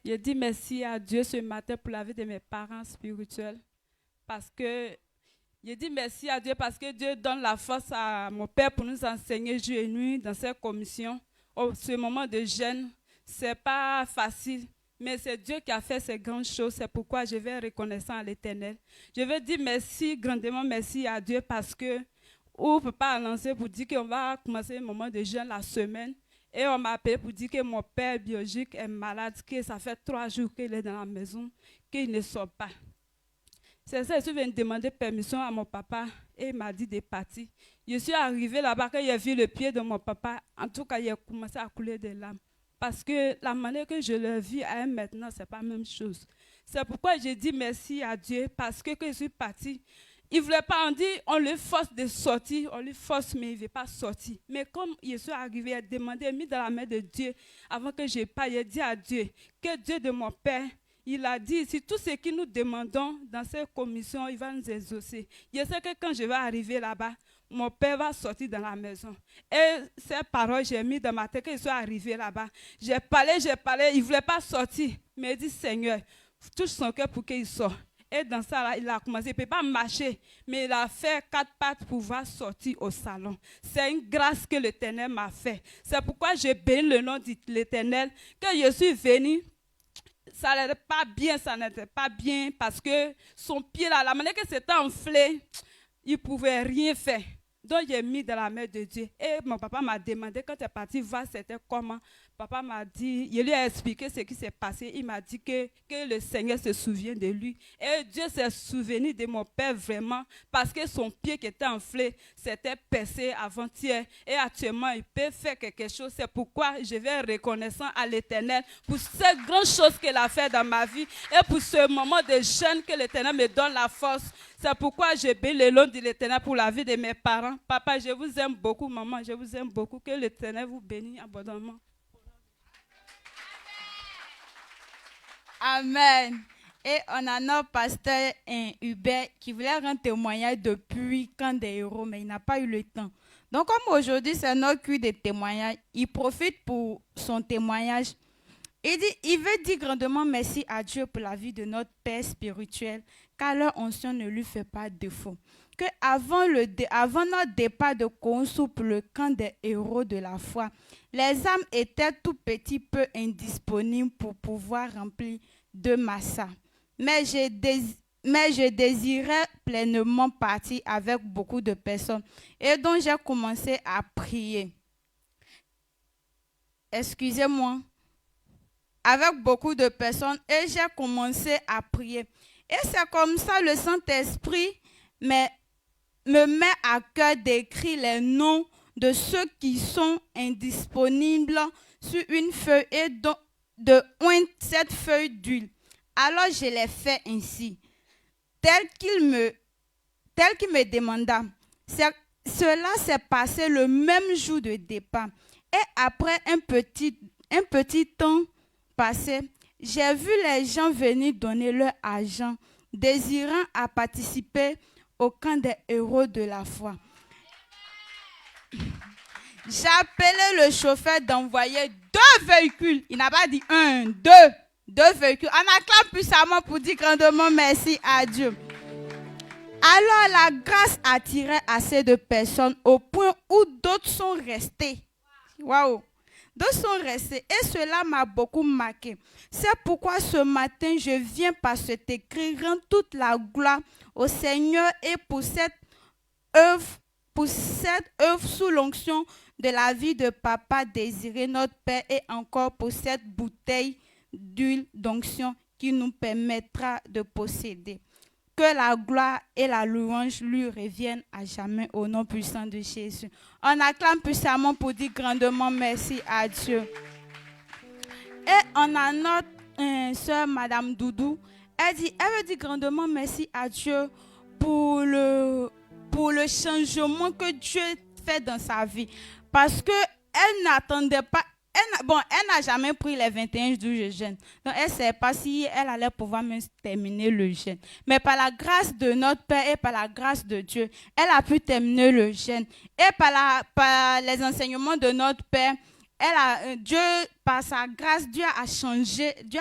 Je dis merci à Dieu ce matin pour la vie de mes parents spirituels. Parce que je dis merci à Dieu parce que Dieu donne la force à mon père pour nous enseigner jour et nuit dans cette commission. Au ce moment de jeûne, ce n'est pas facile, mais c'est Dieu qui a fait ces grandes choses. C'est pourquoi je vais reconnaissant à l'Éternel. Je veux dire merci, grandement merci à Dieu parce que on ne peut pas annoncer pour dire qu'on va commencer un moment de jeûne la semaine. Et on m'a appelé pour dire que mon père biologique est malade, que ça fait 3 jours qu'il est dans la maison, qu'il ne sort pas. C'est ça, je suis venue demander permission à mon papa et il m'a dit de partir. Je suis arrivée là-bas, quand j'ai vu le pied de mon papa, en tout cas, il a commencé à couler des larmes. Parce que la manière que je le vis à maintenant, ce n'est pas la même chose. C'est pourquoi j'ai dit merci à Dieu, parce que quand je suis partie, il ne voulait pas en dire, on le force de sortir, on le force, mais il ne veut pas sortir. Mais comme je suis arrivée, il a demandé, il a mis dans la main de Dieu, avant que je parte, il a dit à Dieu, que Dieu de mon Père, il a dit, si tout ce que nous demandons dans cette commission, il va nous exaucer. Je sais que quand je vais arriver là-bas, mon père va sortir dans la maison. Et ces paroles, j'ai mis dans ma tête que je suis arrivée là-bas. J'ai parlé, il ne voulait pas sortir. Mais il dit, Seigneur, touche son cœur pour qu'il sorte. Et dans ça, là, il a commencé, il ne peut pas marcher, mais il a fait 4 pattes pour pouvoir sortir au salon. C'est une grâce que l'Éternel m'a fait. C'est pourquoi je bénis le nom de l'Éternel, que je suis venue. Ça n'était pas bien parce que son pied là, la manière que c'était enflé, il ne pouvait rien faire. Donc j'ai mis dans la main de Dieu. Et mon papa m'a demandé quand tu es parti voir c'était comment. Papa m'a dit, je lui ai expliqué ce qui s'est passé. Il m'a dit que le Seigneur se souvient de lui. Et Dieu s'est souvenu de mon père vraiment parce que son pied qui était enflé, s'était percé avant-hier. Et actuellement, il peut faire quelque chose. C'est pourquoi je vais reconnaissant à l'Éternel pour cette grande chose qu'il a fait dans ma vie et pour ce moment de jeûne que l'Éternel me donne la force. C'est pourquoi je bénis le nom de l'Éternel pour la vie de mes parents. Papa, je vous aime beaucoup. Maman, je vous aime beaucoup. Que l'Éternel vous bénisse abondamment. Amen. Et on a notre pasteur Hubert qui voulait rendre témoignage depuis Camp des Héros, mais il n'a pas eu le temps. Donc, comme aujourd'hui, c'est notre culte de témoignage, il profite pour son témoignage. Il veut dire grandement merci à Dieu pour la vie de notre Père spirituel, car leur onction ne lui fait pas défaut. Que avant notre départ de Konsou pour le camp des héros de la foi, les âmes étaient tout petit peu indisponibles pour pouvoir remplir 2 massas. Mais je désirais pleinement partir avec beaucoup de personnes. Et donc j'ai commencé à prier. Excusez-moi. Avec beaucoup de personnes. Et j'ai commencé à prier. Et c'est comme ça le Saint-Esprit me met à cœur d'écrire les noms de ceux qui sont indisponibles sur une feuille et de oindre cette feuille d'huile. Alors je l'ai fait ainsi, tel qu'il me demanda. Cela s'est passé le même jour de départ. Et après un petit temps passé, j'ai vu les gens venir donner leur argent, désirant à participer au camp des héros de la foi. J'ai appelé le chauffeur d'envoyer 2 véhicules. Il n'a pas dit 1, 2 véhicules. On acclame puissamment pour dire grandement merci à Dieu. Alors la grâce attirait assez de personnes au point où d'autres sont restés. Waouh! D'autres sont restés et cela m'a beaucoup marqué. C'est pourquoi ce matin, je viens par cet écrit rendre toute la gloire au Seigneur et pour cette œuvre sous l'onction de la vie de Papa Désiré, notre Père, et encore pour cette bouteille d'huile d'onction qui nous permettra de posséder. Que la gloire et la louange lui reviennent à jamais au nom puissant de Jésus. On acclame puissamment pour dire grandement merci à Dieu. Et on a notre sœur, Madame Doudou. Elle veut dire grandement merci à Dieu pour le changement que Dieu fait dans sa vie. Parce qu'elle n'attendait pas. Elle n'a jamais pris les 21 jours de jeûne. Donc, elle ne sait pas si elle allait pouvoir même terminer le jeûne. Mais par la grâce de notre Père et par la grâce de Dieu, elle a pu terminer le jeûne. Et par les enseignements de notre Père, Dieu, par sa grâce, Dieu a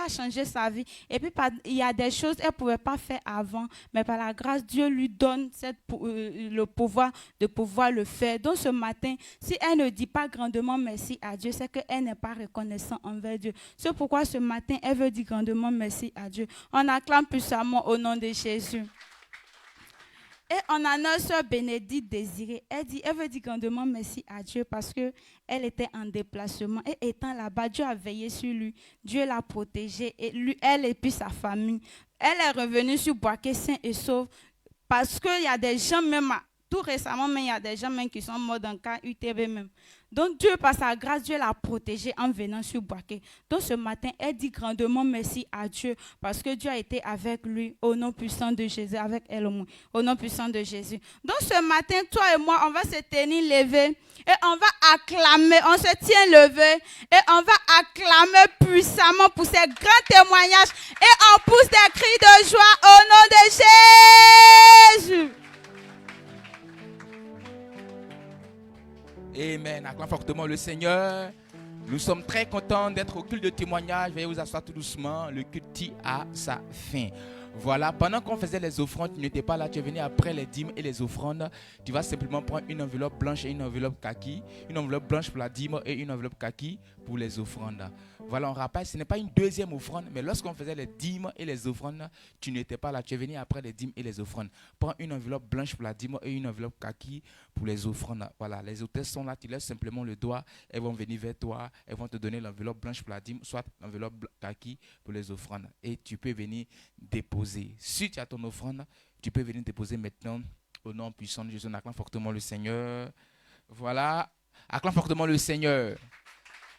changé sa vie. Et puis, il y a des choses qu'elle ne pouvait pas faire avant. Mais par la grâce, Dieu lui donne le pouvoir de pouvoir le faire. Donc, ce matin, si elle ne dit pas grandement merci à Dieu, c'est qu'elle n'est pas reconnaissante envers Dieu. C'est pourquoi ce matin, elle veut dire grandement merci à Dieu. On acclame puissamment au nom de Jésus. Et on a notre soeur Bénédicte Désirée. Elle veut dire grandement merci à Dieu parce qu'elle était en déplacement. Et étant là-bas, Dieu a veillé sur lui. Dieu l'a protégée. Et elle et puis sa famille. Elle est revenue sur Boaké sain et sauve. Parce qu'il y a des gens même, tout récemment, mais il y a des gens même qui sont morts dans le cas UTB même. Donc Dieu, par sa grâce, Dieu l'a protégée en venant sur Boaké. Donc ce matin, elle dit grandement merci à Dieu parce que Dieu a été avec lui au nom puissant de Jésus, avec elle au moins, au nom puissant de Jésus. Donc ce matin, toi et moi, on va se tenir levés et on va acclamer, on se tient levé et on va acclamer puissamment pour ces grands témoignages et on pousse des cris de joie au nom de Jésus.
Amen. Acclame fortement le Seigneur. Nous sommes très contents d'être au culte de témoignage. Veuillez vous asseoir tout doucement. Le culte tire à sa fin. Voilà, pendant qu'on faisait les offrandes, tu n'étais pas là, tu es venu après les dîmes et les offrandes. Tu vas simplement prendre une enveloppe blanche et une enveloppe kaki. Une enveloppe blanche pour la dîme et une enveloppe kaki pour les offrandes. Voilà, on rappelle, ce n'est pas une deuxième offrande, mais lorsqu'on faisait les dîmes et les offrandes, tu n'étais pas là, tu es venu après les dîmes et les offrandes. Prends une enveloppe blanche pour la dîme et une enveloppe kaki pour les offrandes. Voilà, les hôtesses sont là, tu laisses simplement le doigt, elles vont venir vers toi, elles vont te donner l'enveloppe blanche pour la dîme, soit l'enveloppe kaki pour les offrandes. Et tu peux venir déposer. Si tu as ton offrande, tu peux venir déposer maintenant au nom puissant de Jésus. On acclame fortement le Seigneur. Voilà, acclame fortement le Seigneur.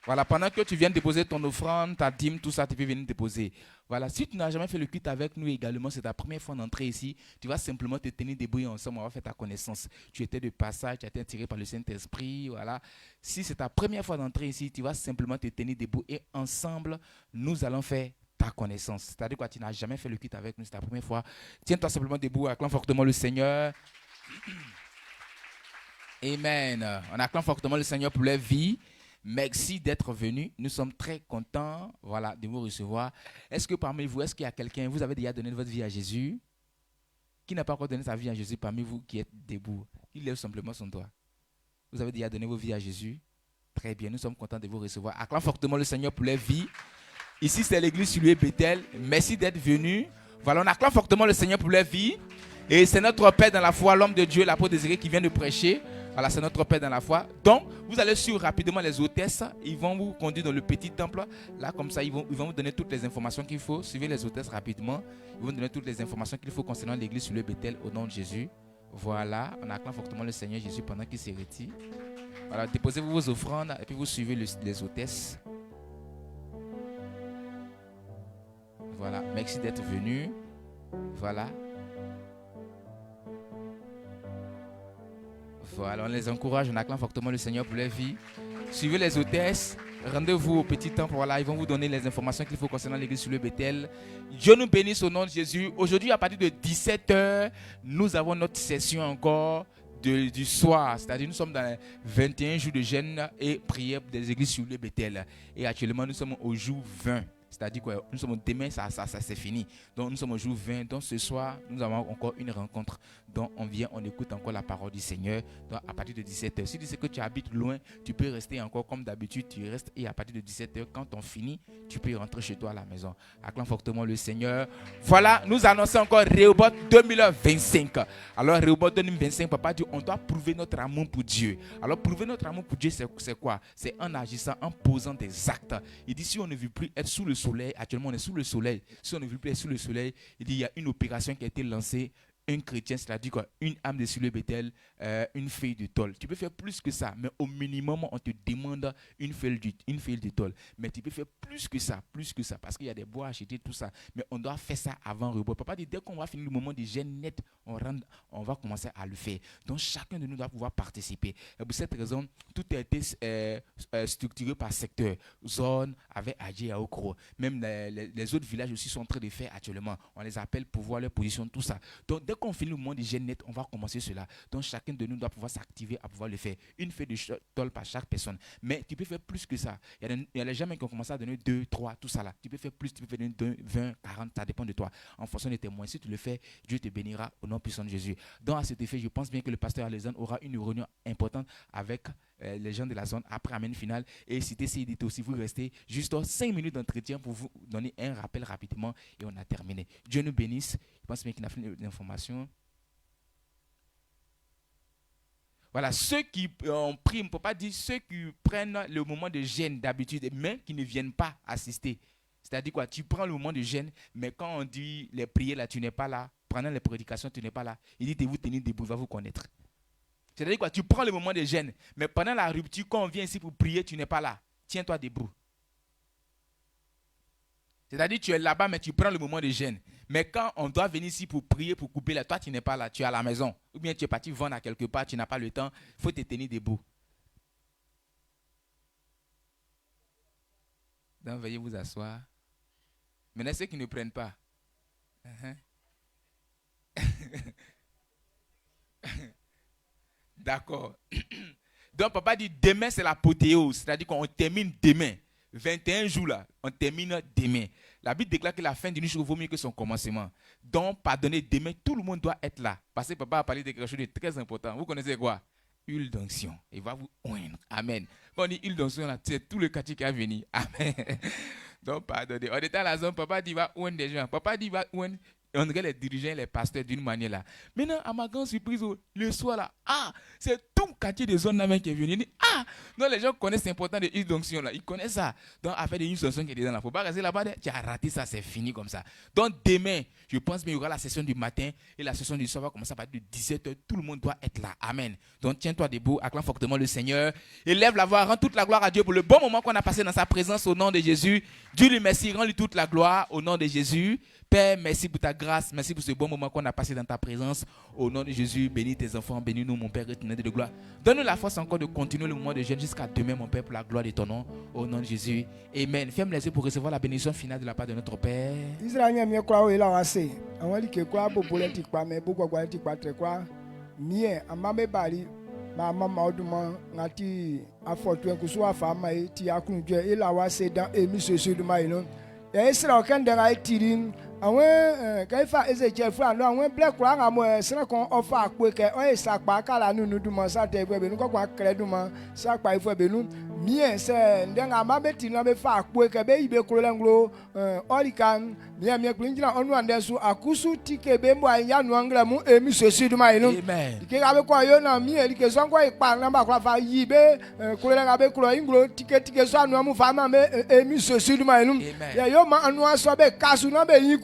Voilà, pendant que tu viens déposer ton offrande, ta dîme, tout ça, tu peux venir déposer. Voilà, si tu n'as jamais fait le culte avec nous également, c'est ta première fois d'entrer ici, tu vas simplement te tenir debout ensemble, on va faire ta connaissance. Tu étais de passage, tu as été attiré par le Saint-Esprit, voilà. Si c'est ta première fois d'entrer ici, tu vas simplement te tenir debout et ensemble, nous allons faire ta connaissance. C'est-à-dire que tu n'as jamais fait le culte avec nous, c'est ta première fois. Tiens-toi simplement debout, acclame fortement le Seigneur. Amen. On acclame fortement le Seigneur pour leur vie. Merci d'être venu. Nous sommes très contents, voilà, de vous recevoir. Est-ce que parmi vous, est-ce qu'il y a quelqu'un, vous avez déjà donné votre vie à Jésus? Qui n'a pas encore donné sa vie à Jésus parmi vous qui êtes debout? Il lève simplement son doigt. Vous avez déjà donné vos vies à Jésus? Très bien, nous sommes contents de vous recevoir. Acclame fortement le Seigneur pour les vies. Ici, c'est l'église sur Bethel. Merci d'être venu. Voilà, on acclame fortement le Seigneur pour les vies. Et c'est notre Père dans la foi, l'homme de Dieu, l'apôtre Désiré qui vient de prêcher. Voilà, c'est notre Père dans la foi. Donc, vous allez suivre rapidement les hôtesses. Ils vont vous conduire dans le petit temple. Là, comme ça, ils vont vous donner toutes les informations qu'il faut. Suivez les hôtesses rapidement. Ils vont donner toutes les informations qu'il faut concernant l'église sur le Bethel au nom de Jésus. Voilà, on acclame fortement le Seigneur Jésus pendant qu'il se retire. Voilà, déposez-vous vos offrandes et puis vous suivez les hôtesses. Voilà, merci d'être venu. Voilà. Voilà, on les encourage, on acclame fortement le Seigneur pour leur vie. Suivez les hôtesses, rendez-vous au petit temple, voilà, ils vont vous donner les informations qu'il faut concernant l'église sur le Bethel. Dieu nous bénisse au nom de Jésus. Aujourd'hui, à partir de 17h, nous avons notre session encore du soir, c'est-à-dire nous sommes dans les 21 jours de jeûne et prière des églises sur le Bethel. Et actuellement, nous sommes au jour 20. C'est-à-dire que nous sommes demain, ça c'est fini. Donc nous sommes au jour 20. Donc ce soir, nous avons encore une rencontre. Donc on vient, on écoute encore la parole du Seigneur. Donc à partir de 17h. Si tu sais que tu habites loin, tu peux rester encore comme d'habitude. Tu restes et à partir de 17h, quand on finit, tu peux rentrer chez toi à la maison. Acclame fortement le Seigneur. Voilà, nous annonçons encore Rehoboth 2025. Alors Rehoboth 2025, papa dit, on doit prouver notre amour pour Dieu. Alors prouver notre amour pour Dieu, c'est quoi? C'est en agissant, en posant des actes. Il dit, si on ne veut plus être sous le soleil. Actuellement, on est sous le soleil. Si on ne veut plus être sous le soleil, il dit il y a une opération qui a été lancée. Un chrétien, c'est-à-dire quoi? Une âme de sur le Bethel, une feuille de tôle. Tu peux faire plus que ça, mais au minimum, on te demande une feuille de tôle. Mais tu peux faire plus que ça, parce qu'il y a des bois à acheter, tout ça. Mais on doit faire ça avant le repos. Papa dit, dès qu'on va finir le moment de jeûne net, on va commencer à le faire. Donc, chacun de nous doit pouvoir participer. Et pour cette raison, tout a été structuré par secteur, zone, avec Adji et Okro. Même les autres villages aussi sont en train de faire actuellement. On les appelle pour voir leur position, tout ça. Donc, dès qu'on finit le moment de jeûne net, on va commencer cela. Donc, chacun de nous doit pouvoir s'activer à pouvoir le faire. Une feuille de tôle par chaque personne. Mais tu peux faire plus que ça. Il y a des gens qui ont commencé à donner 2, 3, tout ça là. Tu peux faire plus, tu peux faire 20, 40, ça dépend de toi. En fonction de tes moyens. Si tu le fais, Dieu te bénira au nom puissant de Jésus. Donc, à cet effet, je pense bien que le pasteur Alexandre aura une réunion importante avec les gens de la zone après Amen finale. Et si tu essayes d'être aussi, vous restez juste 5 minutes d'entretien pour vous donner un rappel rapidement et on a terminé. Dieu nous bénisse. Je pense bien qu'il a fait l'information. Voilà, ceux qui ont pris, on ne peut pas dire ceux qui prennent le moment de jeûne d'habitude, mais qui ne viennent pas assister. C'est-à-dire quoi? Tu prends le moment de jeûne, mais quand on dit les prières là, tu n'es pas là. Pendant les prédications, tu n'es pas là. Il dit de vous tenir debout, il va vous connaître. C'est-à-dire quoi? Tu prends le moment de jeûne, mais pendant la rupture, quand on vient ici pour prier, tu n'es pas là. Tiens-toi debout. C'est-à-dire tu es là-bas, mais tu prends le moment de jeûne. Mais quand on doit venir ici pour prier, pour couper là, toi tu n'es pas là, tu es à la maison. Ou bien tu es parti vendre à quelque part, tu n'as pas le temps, il faut te tenir debout. Donc veuillez vous asseoir. Maintenant ceux qui ne prennent pas. D'accord. Donc papa dit demain c'est l'apothéose, c'est-à-dire qu'on termine demain. 21 jours là, on termine demain. La Bible déclare que la fin d'une chose vaut mieux que son commencement. Donc, pardonnez, demain, tout le monde doit être là. Parce que papa a parlé de quelque chose de très important. Vous connaissez quoi? Huile d'onction. Il va vous oindre. Amen. Quand on dit huile d'onction, c'est tout le quartier qui va venir. Amen. Donc, pardonnez. On était à la zone, papa dit va oindre des gens. Papa dit va oindre. Et on regarde les dirigeants, les pasteurs d'une manière là. Maintenant, à ma grande surprise, le soir là, c'est tout le quartier de zone là qui est venu. Non, les gens connaissent l'importance de l'huile d'onction là. Ils connaissent ça. Donc, affaire de l'huile d'onction qui est dedans là. Il ne faut pas rester là-bas. Tu as raté ça, c'est fini comme ça. Donc, demain, je pense qu'il y aura la session du matin et la session du soir va commencer à partir de 17h. Tout le monde doit être là. Amen. Donc, tiens-toi debout, acclame fortement le Seigneur. Élève la voix, rends toute la gloire à Dieu pour le bon moment qu'on a passé dans sa présence au nom de Jésus. Dieu lui merci, rends-lui toute la gloire au nom de Jésus. Père, merci pour ta grâce, merci pour ce bon moment qu'on a passé dans ta présence. Au nom de Jésus, bénis tes enfants, bénis-nous, mon Père, éternel de gloire. Donne-nous la force encore de continuer le moment de jeûne jusqu'à demain, mon Père, pour la gloire de ton nom. Au nom de Jésus, amen. Ferme les yeux pour recevoir la bénédiction finale de la part de notre Père.
Awen kaifa Ezekiel fra no awen ble kura nga mo sene kon ofa akpo ke o isakpa kala nunu duma sa te gbe benu ko kwa kre duma sakpa ifo benu mie se ndenga ma beti no be fa akpo ke be ibe kuro nglo orikan mie klinjina onu ande su akusu tike be mbo anya nu angra mu emi sosi duma inu ke ga be ko yo na mie like so ko ipa na ba kwa fa yi be kuro nga be kuro inglo tike so anu mu fa ma me emi sosi duma inu ya yo ma anu aso be kasu na be yi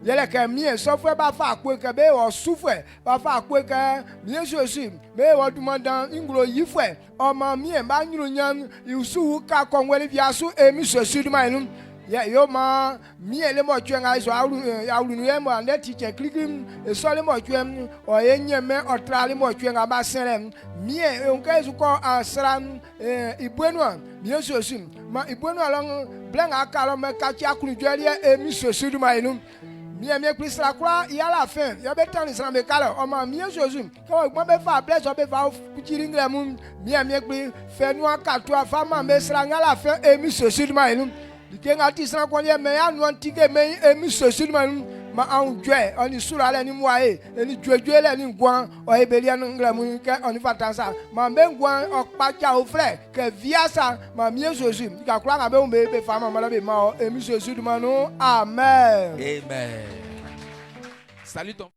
yele ke mie sofwe ba fa akpo ke be o sufwe ba fa akpo ke mie sosi be wo dumandan inglo yifwe o ma mie ba nyuru nyam yusu ka konwele biasu emi sosi duma inu ya yo ma mie le mo twen ga so awru nu ye mo ande teacher klikim e so le mo twen o yenye me o tra le mo twen ga ba sere mie on ka su ko asran ibuenu mie sosi ma ibuenu along blenga kalo me ka ti akunu jeri emi sosi duma inu mie kristra kwa ya la fin ya be tan islam be kala o ma mie sosi ko mo be fa bless o be fa kutiri ngre mu mie kri fenu akatu afa ma me sra ngala fin emi sosi duma inu dikenga ti sra ko ye me ya nu antike me emi sosi duma inu ma an jwe oni sura le ni moae eni jwe le ni gwan o ebelia ngre mu ke oni fatansa ma be gwan o pacha o frère ke via ça ma mie sosi ka kura nga be o be fa ma be ma emi sosi duma no amen.
Amen. Salut ton